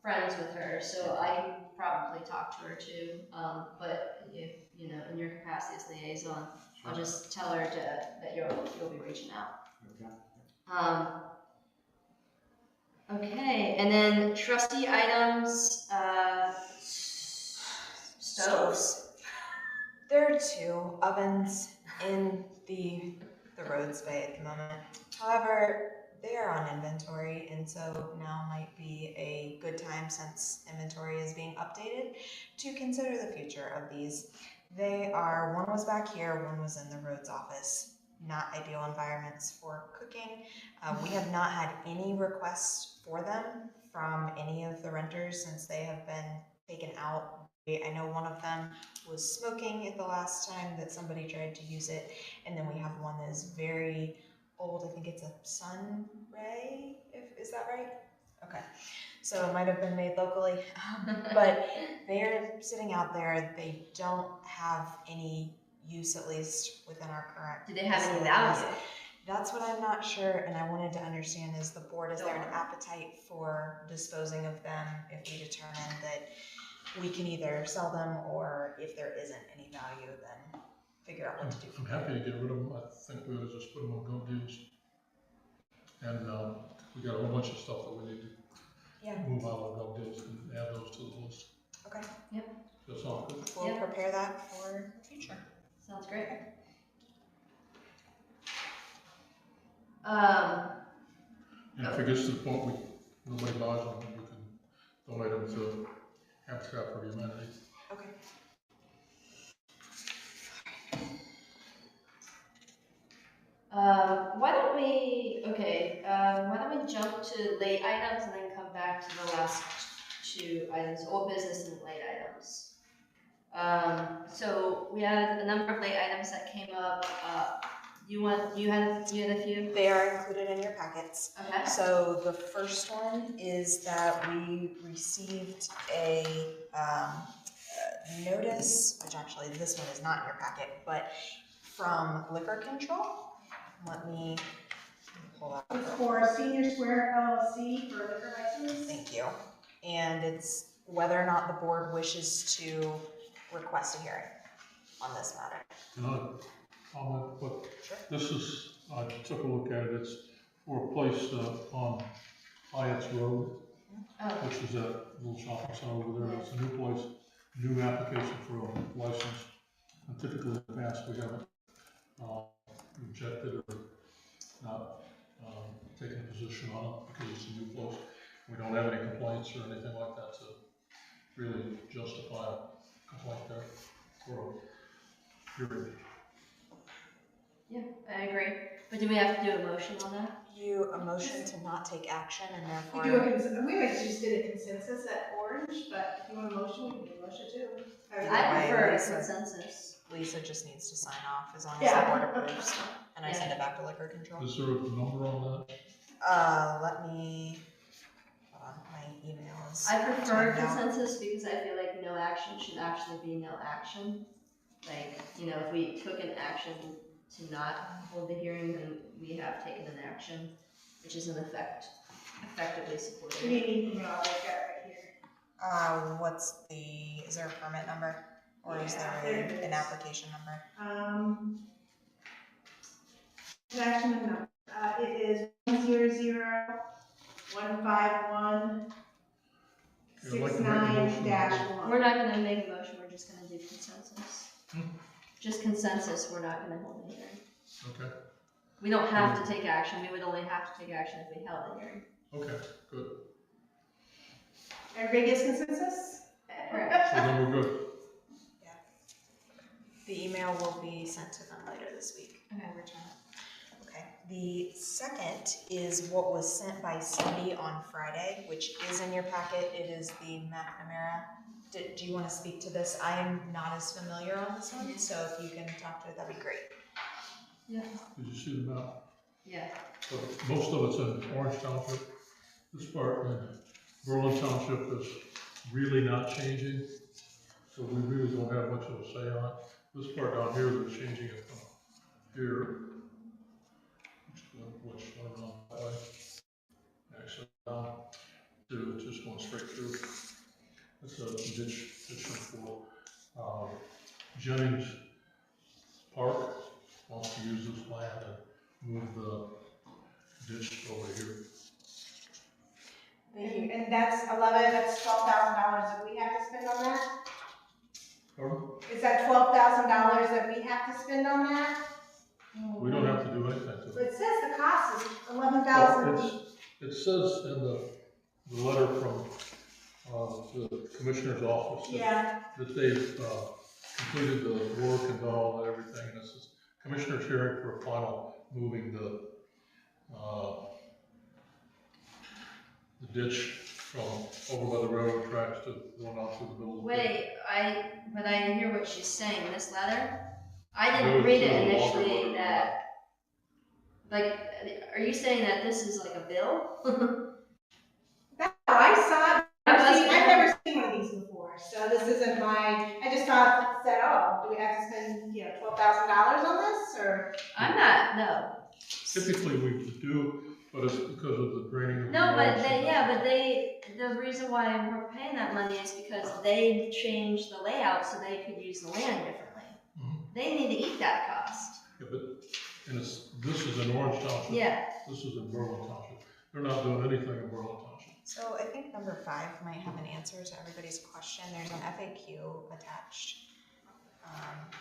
Speaker 3: friends with her, so I can probably talk to her too. But if, you know, in your capacity as liaison, I'll just tell her that you'll be reaching out.
Speaker 1: Okay.
Speaker 3: Okay, and then trustee items, stoves?
Speaker 8: There are 2 ovens in the roads bay at the moment. However, they are on inventory, and so now might be a good time, since inventory is being updated, to consider the future of these. One was back here, one was in the roads office. Not ideal environments for cooking. We have not had any requests for them from any of the renters since they have been taken out. I know one of them was smoking at the last time that somebody tried to use it, and then we have one that is very old. I think it's a Sunray, is that right? Okay, so it might have been made locally, but they're sitting out there. They don't have any use, at least within our current.
Speaker 3: Do they have any
Speaker 8: facilities.
Speaker 3: value?
Speaker 8: That's what I'm not sure, and I wanted to understand, is there an appetite for disposing of them if we determine that we can either sell them, or if there isn't any value, then figure out what to do.
Speaker 7: I'm happy to get rid of them. I think we would just put them on Go Deals. And we got a whole bunch of stuff that we need to move out of Go Deals and add those to the list.
Speaker 8: Okay.
Speaker 3: Yep.
Speaker 7: That sounds good.
Speaker 8: We'll prepare that for the future.
Speaker 3: Sounds great.
Speaker 7: And if it gets to the point nobody buys them, we can donate them to Habitat for Humanity.
Speaker 8: Okay.
Speaker 3: Why don't we jump to late items and then come back to the last 2 items, old business and late items. So we had a number of late items that came up. You had a few?
Speaker 8: They are included in your packets.
Speaker 3: Okay.
Speaker 8: So the first one is that we received a notice, which actually this one is not in your packet, but from Liquor Control. Let me pull that
Speaker 4: It's
Speaker 8: up.
Speaker 4: for Senior Square LLC for liquor license.
Speaker 8: Thank you. And it's whether or not the board wishes to request a hearing on this matter.
Speaker 7: Can I comment? But
Speaker 8: Sure.
Speaker 7: this is, I took a look at it. It's for a place on Hyatt's Road, which is that little shopping center over there. It's a new place, new application for a license. And typically in the past, we haven't rejected or not taken a position on it because it's a new place. We don't have any complaints or anything like that to really justify a complaint there or a hearing.
Speaker 3: Yeah, I agree. But do we have to do a motion on that?
Speaker 8: A motion to not take action, and therefore.
Speaker 4: We just did a consensus at Orange, but if you want a motion, we can do a motion too.
Speaker 3: I prefer a consensus.
Speaker 8: Lisa just needs to sign off as long as the board approves, and I send it back to Liquor Control.
Speaker 7: Is there a number on that?
Speaker 8: Let me, hold on, my emails.
Speaker 3: I prefer consensus because I feel like no action should actually be no action. Like, if we took an action to not hold the hearing, then we have taken an action, which is in effect, effectively supported.
Speaker 4: We need an email, I've got it right here.
Speaker 8: Is there a permit number? Or is
Speaker 4: Yeah,
Speaker 8: there
Speaker 4: there it
Speaker 8: an
Speaker 4: is.
Speaker 8: application number?
Speaker 4: Action number, it is 100-151-69-1.
Speaker 3: We're not gonna make a motion, we're just gonna do consensus. Just consensus, we're not gonna hold a hearing.
Speaker 7: Okay.
Speaker 3: We don't have to take action, we would only have to take action if we held a hearing.
Speaker 7: Okay, good.
Speaker 4: Everybody gets consensus?
Speaker 3: Correct.
Speaker 7: So then we're good.
Speaker 8: Yeah. The email will be sent to them later this week.
Speaker 3: Okay.
Speaker 8: Return it. Okay. The second is what was sent by Cindy on Friday, which is in your packet. It is the McNamara. Do you want to speak to this? I am not as familiar on this one, so if you can talk to it, that'd be great.
Speaker 3: Yeah.
Speaker 7: Did you see the map?
Speaker 3: Yeah.
Speaker 7: So most of it's in Orange Township. This part in Berlin Township is really not changing, so we really don't have much of a say on it. This part down here, they're changing it from here, which went around that way, actually down to just going straight through. It's a ditch for Jennings Park, move the ditch over here.
Speaker 4: And that's that's $12,000 that we have to spend on that?
Speaker 7: Pardon?
Speaker 4: Is that $12,000 that we have to spend on that?
Speaker 7: We don't have to do anything to it.
Speaker 4: It says the cost is
Speaker 7: Well,
Speaker 4: $11,000.
Speaker 7: it says in the letter from, the commissioner's office
Speaker 4: Yeah,
Speaker 7: that they've, completed the work and done all that, everything, and this is commissioner's hearing for a final moving the ditch from over by the railroad tracks to going out through the middle of the.
Speaker 3: Wait, but I hear what she's saying, this letter? I didn't read it initially that, like, are you saying that this is like a bill?
Speaker 4: that's how I saw it.
Speaker 3: I
Speaker 4: I've never seen one of these before, so this isn't I just thought, said, oh, do we have to spend, $12,000 on this, or?
Speaker 3: I'm not, no.
Speaker 7: Typically we do, but it's because of the draining of the
Speaker 3: No, but
Speaker 7: roads.
Speaker 3: the reason why we're paying that money is because they changed the layout so they could use the land differently.
Speaker 7: Mhm.
Speaker 3: They need to eat that cost.
Speaker 7: Yeah, but, and this is in Orange Township.
Speaker 3: Yeah.
Speaker 7: This is in Berlin Township. They're not doing anything in Berlin Township.
Speaker 8: So I think number 5 might have an answer to everybody's question. There's an FAQ attached.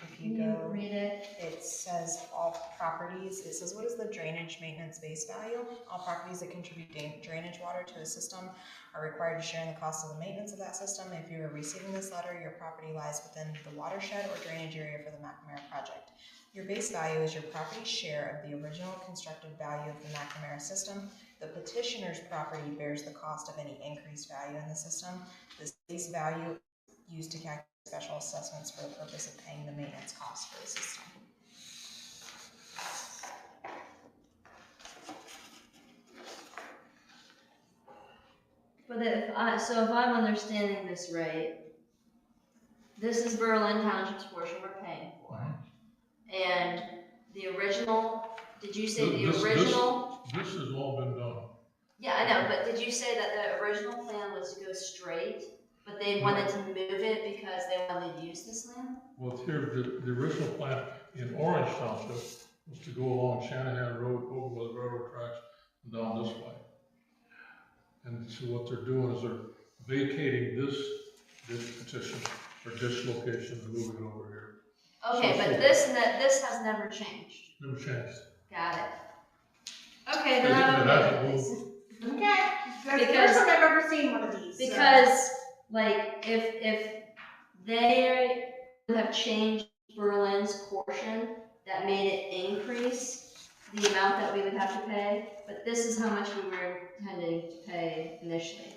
Speaker 8: If you go,
Speaker 3: read it.
Speaker 8: it says all properties, it says what is the drainage maintenance base value? All properties that contribute drainage water to a system are required to share in the cost of the maintenance of that system. If you are receiving this letter, your property lies within the watershed or drainage area for the McNamara project. Your base value is your property share of the original constructed value of the McNamara system. The petitioner's property bears the cost of any increased value in the system. This base value is used to calculate special assessments for the purpose of paying the maintenance costs for the system.
Speaker 3: But if I'm understanding this right, this is Berlin Township's portion we're paying for. And the original, did you say the original?
Speaker 7: This has all been done.
Speaker 3: Yeah, I know, but did you say that the original plan was to go straight, but they wanted to move it because they wanted to use this land?
Speaker 7: Well, here, the original plan in Orange Township was to go along Shanahan Road over by the railroad tracks and down this way. And so what they're doing is they're vacating this petition or this location and moving it over here.
Speaker 3: Okay, but this has never changed.
Speaker 7: Never changed.
Speaker 3: Got it. Okay, then
Speaker 7: It
Speaker 3: I'm
Speaker 7: hasn't
Speaker 3: okay with this.
Speaker 7: moved.
Speaker 4: Okay, that's the first time I've ever seen one of these.
Speaker 3: Because, like, if they would have changed Berlin's portion, that made it increase the amount that we would have to pay, but this is how much we were intending to pay initially.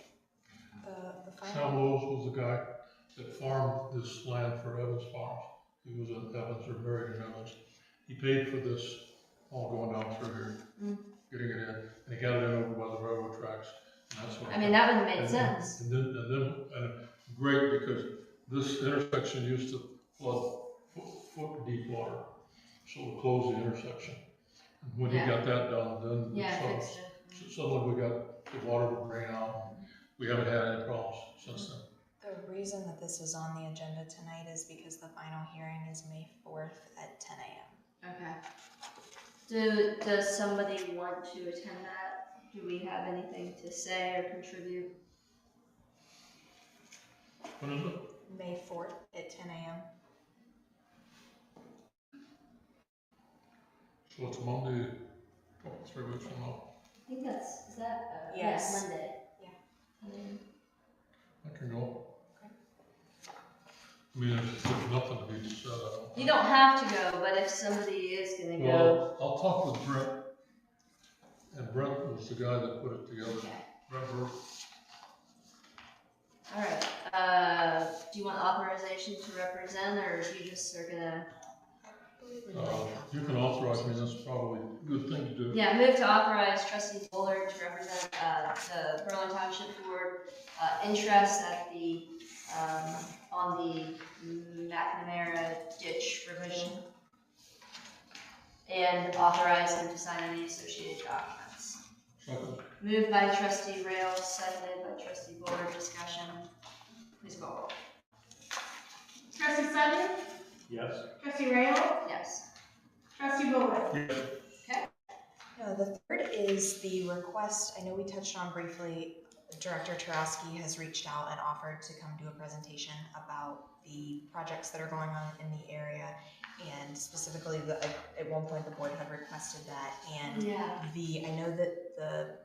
Speaker 8: The
Speaker 7: Sam
Speaker 8: final,
Speaker 7: Lowes was the guy that farmed this land for Evans Farms. He was in Evans or buried in Evans. He paid for this all going down through here, getting it in, and he got it in over by the railroad tracks. And that's what
Speaker 3: I mean, that would have made sense.
Speaker 7: And great, because this intersection used to flood foot deep water, so we closed the intersection. And when he got that done, then
Speaker 3: Yeah, fixed it.
Speaker 7: suddenly we got the water would drain out. We haven't had any problems since then.
Speaker 8: the reason that this is on the agenda tonight is because the final hearing is May 4th at 10 a.m.
Speaker 3: Okay. Does somebody want to attend that? Do we have anything to say or contribute?
Speaker 7: When is it?
Speaker 8: May 4th at 10 a.m.
Speaker 7: So it's Monday, 3 weeks from now.
Speaker 3: I think is that,
Speaker 8: Yes.
Speaker 3: Monday.
Speaker 8: Yeah.
Speaker 7: I can go. I mean, there's nothing to be said.
Speaker 3: You don't have to go, but if somebody is gonna go.
Speaker 7: Well, I'll talk with Brent. And Brent was the guy that put it together.
Speaker 3: Okay.
Speaker 7: Brent Burke.
Speaker 3: All right, do you want authorization to represent, or you just are gonna?
Speaker 7: You can authorize me, that's probably a good thing to do.
Speaker 3: Yeah, move to authorize Trustee Bullard to represent, the Berlin Township Board, interest at the, on the McNamara ditch revision. And authorize him to sign any associated documents.
Speaker 7: Second.
Speaker 3: Moved by Trustee Rails, seconded by Trustee Bullard, discussion. Please call roll.
Speaker 4: Trustee Sutton?
Speaker 1: Yes.
Speaker 4: Trustee Rail?
Speaker 3: Yes.
Speaker 4: Trustee Bullard?
Speaker 7: Yes.
Speaker 3: Okay.
Speaker 8: The third is the request, I know we touched on briefly, Director Trustee has reached out and offered to come do a presentation about the projects that are going on in the area, and specifically, at one point the board had requested that, and I know that the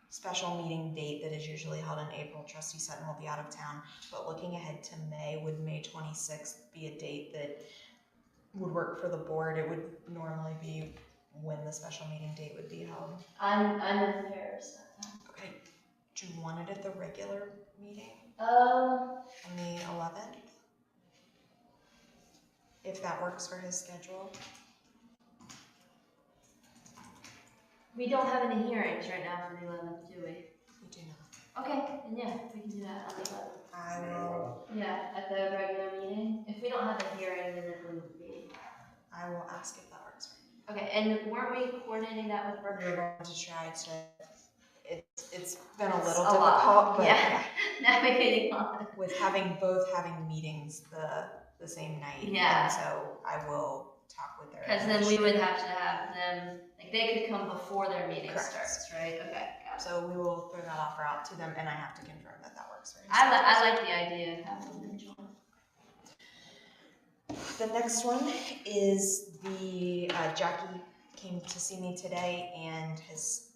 Speaker 8: special meeting date that is usually held in April, Trustee Sutton will be out of town, but looking ahead to May, would May 26th be a date that would work for the board? It would normally be when the special meeting date would be held.
Speaker 3: I'm in Paris that time.
Speaker 8: Okay, do you want it at the regular meeting
Speaker 3: Um,
Speaker 8: on the 11th? If that works for his schedule.
Speaker 3: we don't have any hearings right now for the 11th, do we?
Speaker 8: We do not.
Speaker 3: Okay, then yeah, we can do that on the 11th.
Speaker 8: I will,
Speaker 3: Yeah, at the regular meeting. If we don't have a hearing, then it wouldn't be.
Speaker 8: I will ask if that works for you.
Speaker 3: Okay, and weren't we coordinating that with
Speaker 8: We're
Speaker 3: Berkshire?
Speaker 8: going to try to, it's been a little
Speaker 3: It's
Speaker 8: difficult, but
Speaker 3: yeah, navigating on.
Speaker 8: with both having meetings the same night.
Speaker 3: Yeah.
Speaker 8: And so I will talk with their.
Speaker 3: Because then we would have to have them, like they could come before their meeting
Speaker 8: Correct.
Speaker 3: starts, right? Okay, got it.
Speaker 8: So we will throw that offer out to them, and I have to confirm that that works for you.
Speaker 3: I like the idea of having them join.
Speaker 8: The next one is Jackie came to see me today and has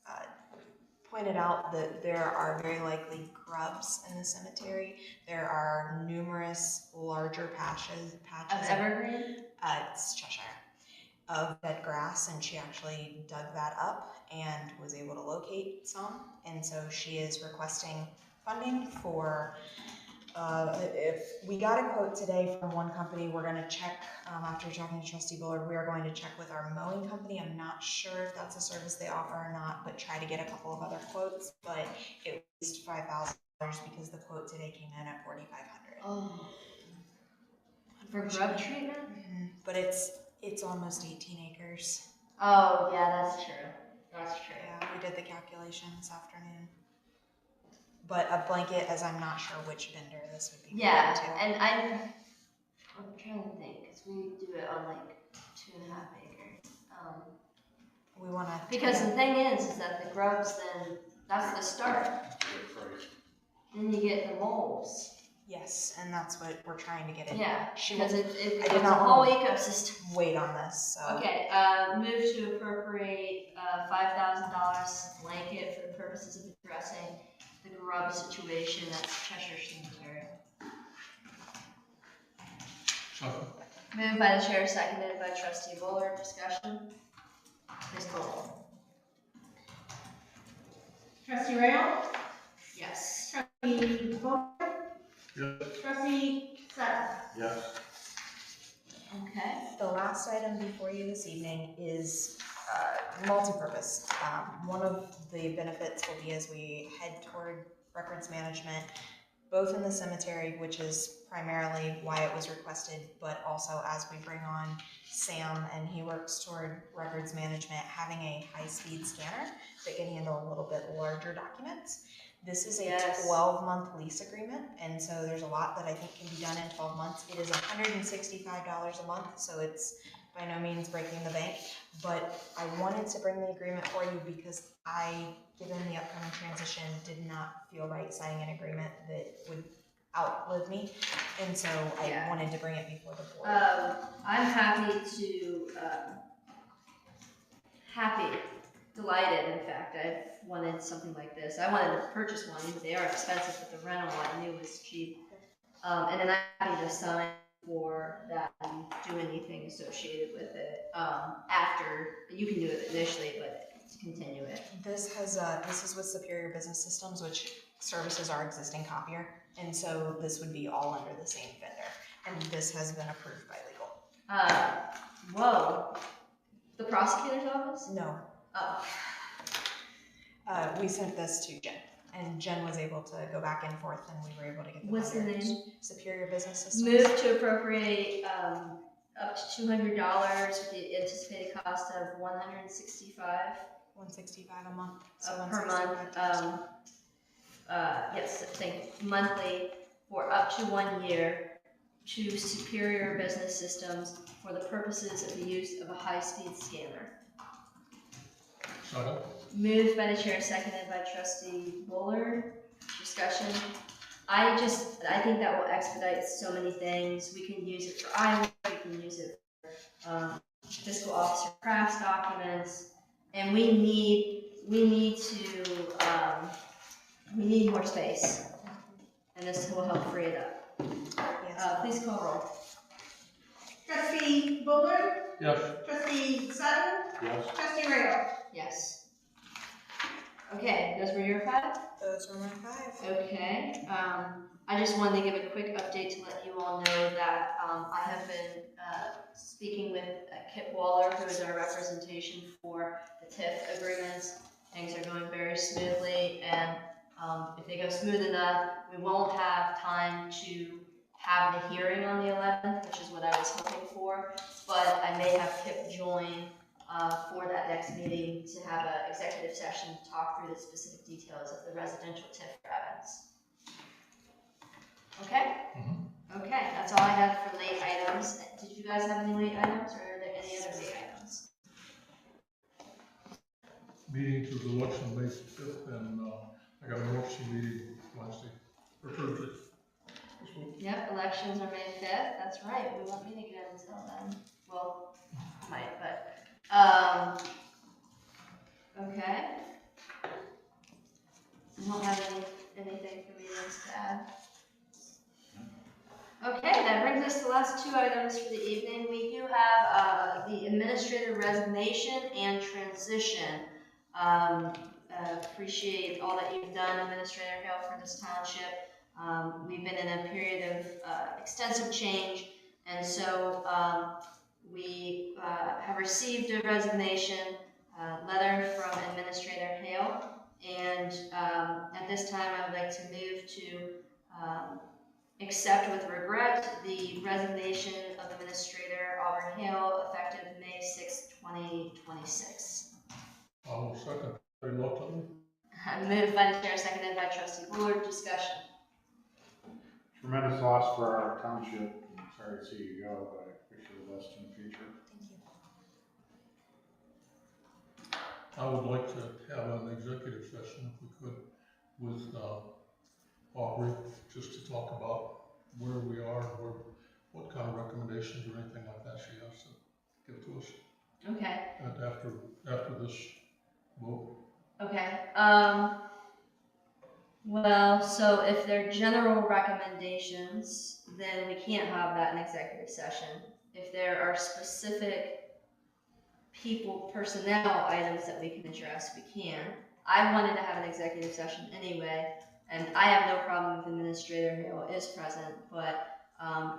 Speaker 8: pointed out that there are very likely grubs in the cemetery. There are numerous larger patches
Speaker 3: Of evergreen?
Speaker 8: it's Cheshire, of dead grass, and she actually dug that up and was able to locate some, and so she is requesting funding for if we got a quote today from one company. We're going to check, after talking to Trustee Bullard, we are going to check with our mowing company. I'm not sure if that's a service they offer or not, but try to get a couple of other quotes, but it was $5,000 because the quote today came in at $4,500.
Speaker 3: Oh. For grub treatment?
Speaker 8: But it's almost 18 acres.
Speaker 3: Oh, yeah, that's true. That's true.
Speaker 8: Yeah, we did the calculation this afternoon. But a blanket, as I'm not sure which vendor this would be.
Speaker 3: Yeah,
Speaker 8: going to.
Speaker 3: and I'm trying to think, because we do it on like 2.5 acres.
Speaker 8: We want to.
Speaker 3: Because the thing is that the grubs then, that's the start. Then you get the moles.
Speaker 8: Yes, and that's what we're trying to get in.
Speaker 3: Yeah,
Speaker 8: She
Speaker 3: because
Speaker 8: will
Speaker 3: it
Speaker 8: I did
Speaker 3: becomes a
Speaker 8: not
Speaker 3: whole
Speaker 8: want-
Speaker 3: ecosystem.
Speaker 8: wait on this. So.
Speaker 3: Okay, move to appropriate $5,000 blanket for the purposes of addressing the grub situation at Cheshire Cemetery.
Speaker 7: Second.
Speaker 3: Moved by the chair, seconded by Trustee Bullard. Discussion? Please call roll.
Speaker 4: Trustee Rail?
Speaker 3: Yes.
Speaker 4: Trustee Bullard?
Speaker 7: Yes.
Speaker 4: Trustee Sutton?
Speaker 1: Yes.
Speaker 3: Okay.
Speaker 8: The last item before you this evening is multi-purpose. One of the benefits will be as we head toward records management, both in the cemetery, which is primarily why it was requested, but also as we bring on Sam and he works toward records management, having a high-speed scanner that can handle a little bit larger documents. This is a 12-month lease agreement, and so there's a lot that I think can be done in 12 months. It is $165 a month, so it's by no means breaking the bank, but I wanted to bring the agreement for you because given the upcoming transition, did not feel right signing an agreement that would outlive me, and so I wanted to bring it before the board.
Speaker 3: I'm delighted, in fact. I've wanted something like this. I wanted to purchase one, but they are expensive, but the rental I knew was cheap. And then I'm happy to sign for that and do anything associated with it after. You can do it initially, but to continue it.
Speaker 8: This is with Superior Business Systems, which services our existing copier, and so this would be all under the same vendor, and this has been approved by legal.
Speaker 3: Whoa. The prosecutor's office?
Speaker 8: No.
Speaker 3: Oh.
Speaker 8: We sent this to Jen, and Jen was able to go back and forth, and we were able to get the
Speaker 3: What's the
Speaker 8: vendors.
Speaker 3: name?
Speaker 8: Superior Business Systems.
Speaker 3: Move to appropriate up to $200 with the anticipated cost of $165
Speaker 8: $165 a month. So
Speaker 3: per month.
Speaker 8: $165.
Speaker 3: Yes, I think monthly for up to 1 year to Superior Business Systems for the purposes of the use of a high-speed scanner.
Speaker 7: Second.
Speaker 3: Moved by the chair, seconded by trustee Bullard. Discussion. I think that will expedite so many things. We can use it for Iowa, we can use it for fiscal officer crafts documents, and we need more space, and this will help free it up.
Speaker 8: Yes.
Speaker 3: Please call roll.
Speaker 4: Trustee Bullard?
Speaker 7: Yes.
Speaker 4: Trustee Sutton?
Speaker 1: Yes.
Speaker 4: Trustee Rail?
Speaker 3: Yes. Okay, those were your 5?
Speaker 8: Those were my 5.
Speaker 3: Okay, I just wanted to give a quick update to let you all know that I have been speaking with Kip Waller, who is our representation for the TIF agreements. Things are going very smoothly, and if they go smooth enough, we won't have time to have the hearing on the 11th, which is what I was hoping for, but I may have Kip join for that next meeting to have an executive session to talk through the specific details of the residential TIF for Evans. Okay? Okay, that's all I had for late items. Did you guys have any late items, or are there any other late items?
Speaker 7: Meeting to the election May 5th, and I got an emergency meeting Wednesday, or Thursday.
Speaker 3: Yep, elections are May 5th, that's right, we won't meet again until then. Well, might, but, okay. I don't have anything for meetings to add. Okay, that brings us to the last 2 items for the evening. We do have the administrator resignation and transition. Appreciate all that you've done, Administrator Hill, for this township. We've been in a period of extensive change, and so we have received a resignation letter from Administrator Hale, and at this time I would like to move to accept with regret the resignation of Administrator Auburn Hale effective May 6, 2026.
Speaker 7: I will second reluctantly.
Speaker 3: Moved by the chair, seconded by trustee Bullard. Discussion.
Speaker 1: Tremendous loss for our township. I'm sorry to see you go, but I wish you the best in the future.
Speaker 8: Thank you.
Speaker 7: I would like to have an executive session if we could with Aubrey, just to talk about where we are, what kind of recommendations or anything like that she has to give to us.
Speaker 3: Okay.
Speaker 7: And after this vote.
Speaker 3: Okay. Well, so if they're general recommendations, then we can't have that in executive session. If there are specific personnel items that we can address, we can. I wanted to have an executive session anyway, and I have no problem if Administrator Hale is present, but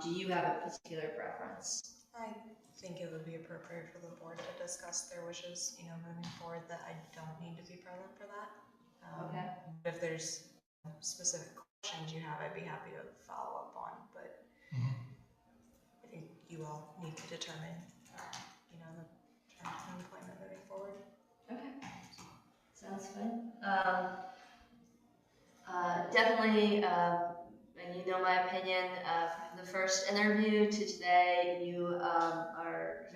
Speaker 3: do you have a particular preference?
Speaker 8: I think it would be appropriate for the board to discuss their wishes, moving forward, that I don't need to be present for that.
Speaker 3: Okay.
Speaker 8: If there's specific questions you have, I'd be happy to follow up on, but I think you all need to determine, the terms of employment moving forward.
Speaker 3: Okay. Sounds fun. Definitely, and you know my opinion, from the first interview to today, you are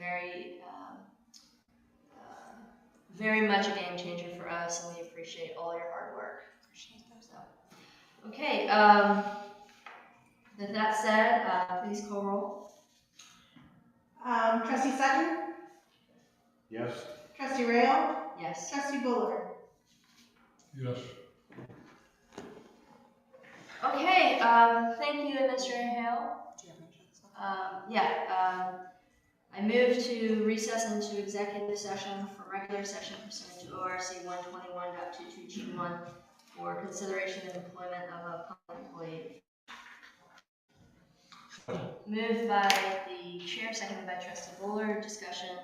Speaker 3: very much a game changer for us, and we appreciate all your hard work.
Speaker 8: Appreciate that.
Speaker 3: So, okay, with that said, please call roll.
Speaker 4: Trustee Sutton?
Speaker 1: Yes.
Speaker 4: Trustee Rail?
Speaker 3: Yes.
Speaker 4: Trustee Bullard?
Speaker 7: Yes.
Speaker 3: Okay, thank you, Mr. Hale.
Speaker 8: Do you have any questions?
Speaker 3: I move to recess into executive session for regular session pursuant to ORC 121.22G1 for consideration of employment of a public employee. Moved by the chair, seconded by trustee Bullard. Discussion.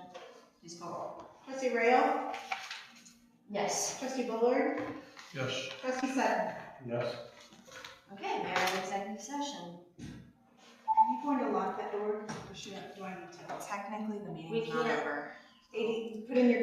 Speaker 3: Please call roll.
Speaker 4: Trustee Rail?
Speaker 3: Yes.
Speaker 4: Trustee Bullard?
Speaker 7: Yes.
Speaker 4: Trustee Sutton?
Speaker 1: Yes.
Speaker 3: Okay, we are in executive session.
Speaker 4: Are you going to lock that door, or do I need to?
Speaker 8: Technically, the meeting's
Speaker 3: We
Speaker 8: not
Speaker 3: can't.
Speaker 8: over.
Speaker 4: Put in your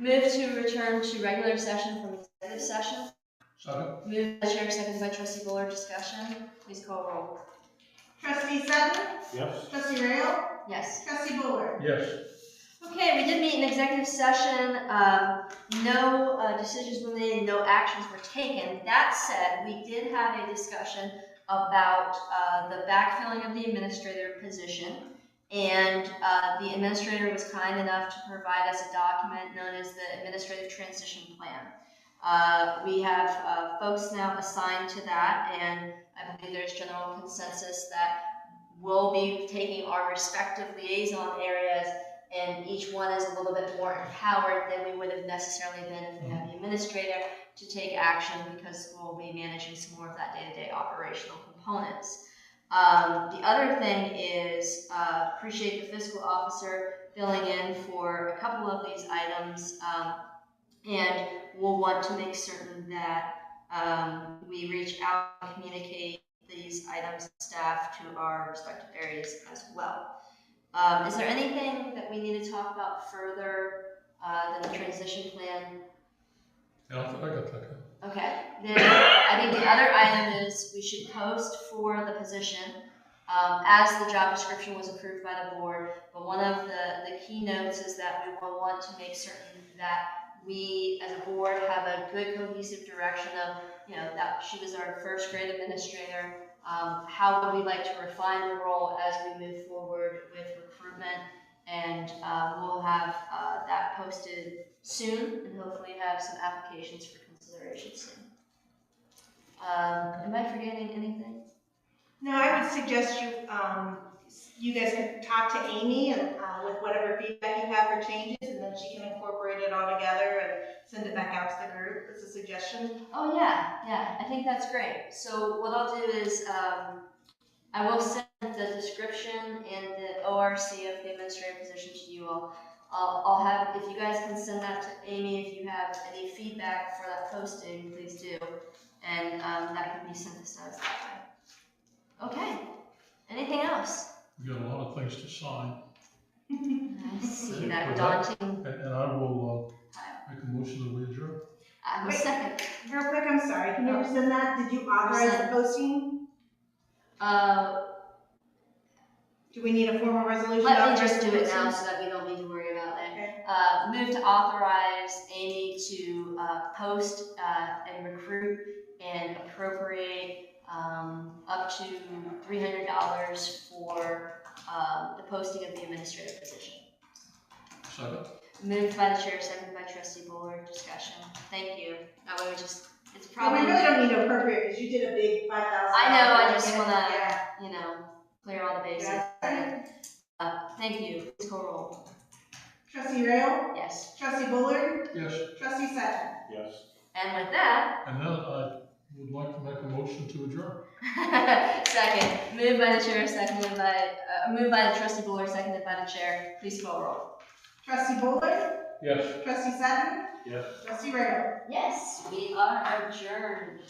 Speaker 3: Move to return to regular session from executive session.
Speaker 7: Second?
Speaker 3: Moved by Chair, seconded by Trustee Buller. Discussion. Please call roll.
Speaker 4: Trustee Sutton?
Speaker 1: Yes.
Speaker 4: Trustee Rail?
Speaker 3: Yes.
Speaker 4: Trustee Buller?
Speaker 7: Yes.
Speaker 3: Okay, we did meet in executive session. No decisions were made, no actions were taken. That said, we did have a discussion about the backfilling of the administrator position. And the administrator was kind enough to provide us a document known as the Administrative Transition Plan. We have folks now assigned to that, and I believe there's general consensus that we'll be taking our respective liaison areas, and each one is a little bit more empowered than we would have necessarily been if we had the administrator to take action, because we'll be managing some more of that day-to-day operational components. The other thing is, appreciate the fiscal officer filling in for a couple of these items, and we'll want to make certain that we reach out and communicate these items to staff to our respective areas as well. Is there anything that we need to talk about further than the transition plan?
Speaker 7: Yeah, I got that.
Speaker 3: Okay, then I think the other item is we should post for the position as the job description was approved by the board. But one of the key notes is that we will want to make certain that we as a board have a good cohesive direction of, that she was our first grade administrator. How would we like to refine the role as we move forward with recruitment? And we'll have that posted soon, and hopefully have some applications for consideration soon. Am I forgetting anything?
Speaker 4: No, I would suggest you guys could talk to Amy and with whatever feedback you have for changes, and then she can incorporate it all together and send it back out to the group. It's a suggestion.
Speaker 3: Oh yeah, I think that's great. So what I'll do is I will send the description and the ORC of the administrative position to you all. I'll have, if you guys can send that to Amy, if you have any feedback for that posting, please do, and that can be synthesized that way. Okay. Anything else?
Speaker 7: We got a lot of things to sign.
Speaker 3: I see that
Speaker 7: With
Speaker 3: daunting.
Speaker 7: And I will make a motion that we adjourn.
Speaker 3: I will second.
Speaker 4: Real quick, I'm sorry. Can you rescind that? Did you authorize the posting? Do we need a formal resolution?
Speaker 3: Let me just do it now so that we don't need to worry about it.
Speaker 4: Okay.
Speaker 3: Move to authorize Amy to post and recruit and appropriate up to $300 for the posting of the administrative position.
Speaker 7: Second?
Speaker 3: Moved by the chair, seconded by Trustee Buller. Discussion. Thank you. That way it's
Speaker 4: Well,
Speaker 3: probably.
Speaker 4: we really don't need to appropriate because you did a big 5,000.
Speaker 3: I know, I just want to,
Speaker 4: Yeah.
Speaker 3: clear all the bases.
Speaker 4: Yeah.
Speaker 3: Thank you. Please call roll.
Speaker 4: Trustee Rail?
Speaker 3: Yes.
Speaker 4: Trustee Bullard?
Speaker 7: Yes.
Speaker 4: Trustee Sutton?
Speaker 1: Yes.
Speaker 3: And with that,
Speaker 7: And then I would like to make a motion to adjourn.
Speaker 3: second, moved by the chair, moved by the Trustee Buller, seconded by the chair. Please call roll.
Speaker 4: Trustee Bullard?
Speaker 7: Yes.
Speaker 4: Trustee Sutton?
Speaker 1: Yes.
Speaker 4: Trustee Rail?
Speaker 3: Yes, we are adjourned.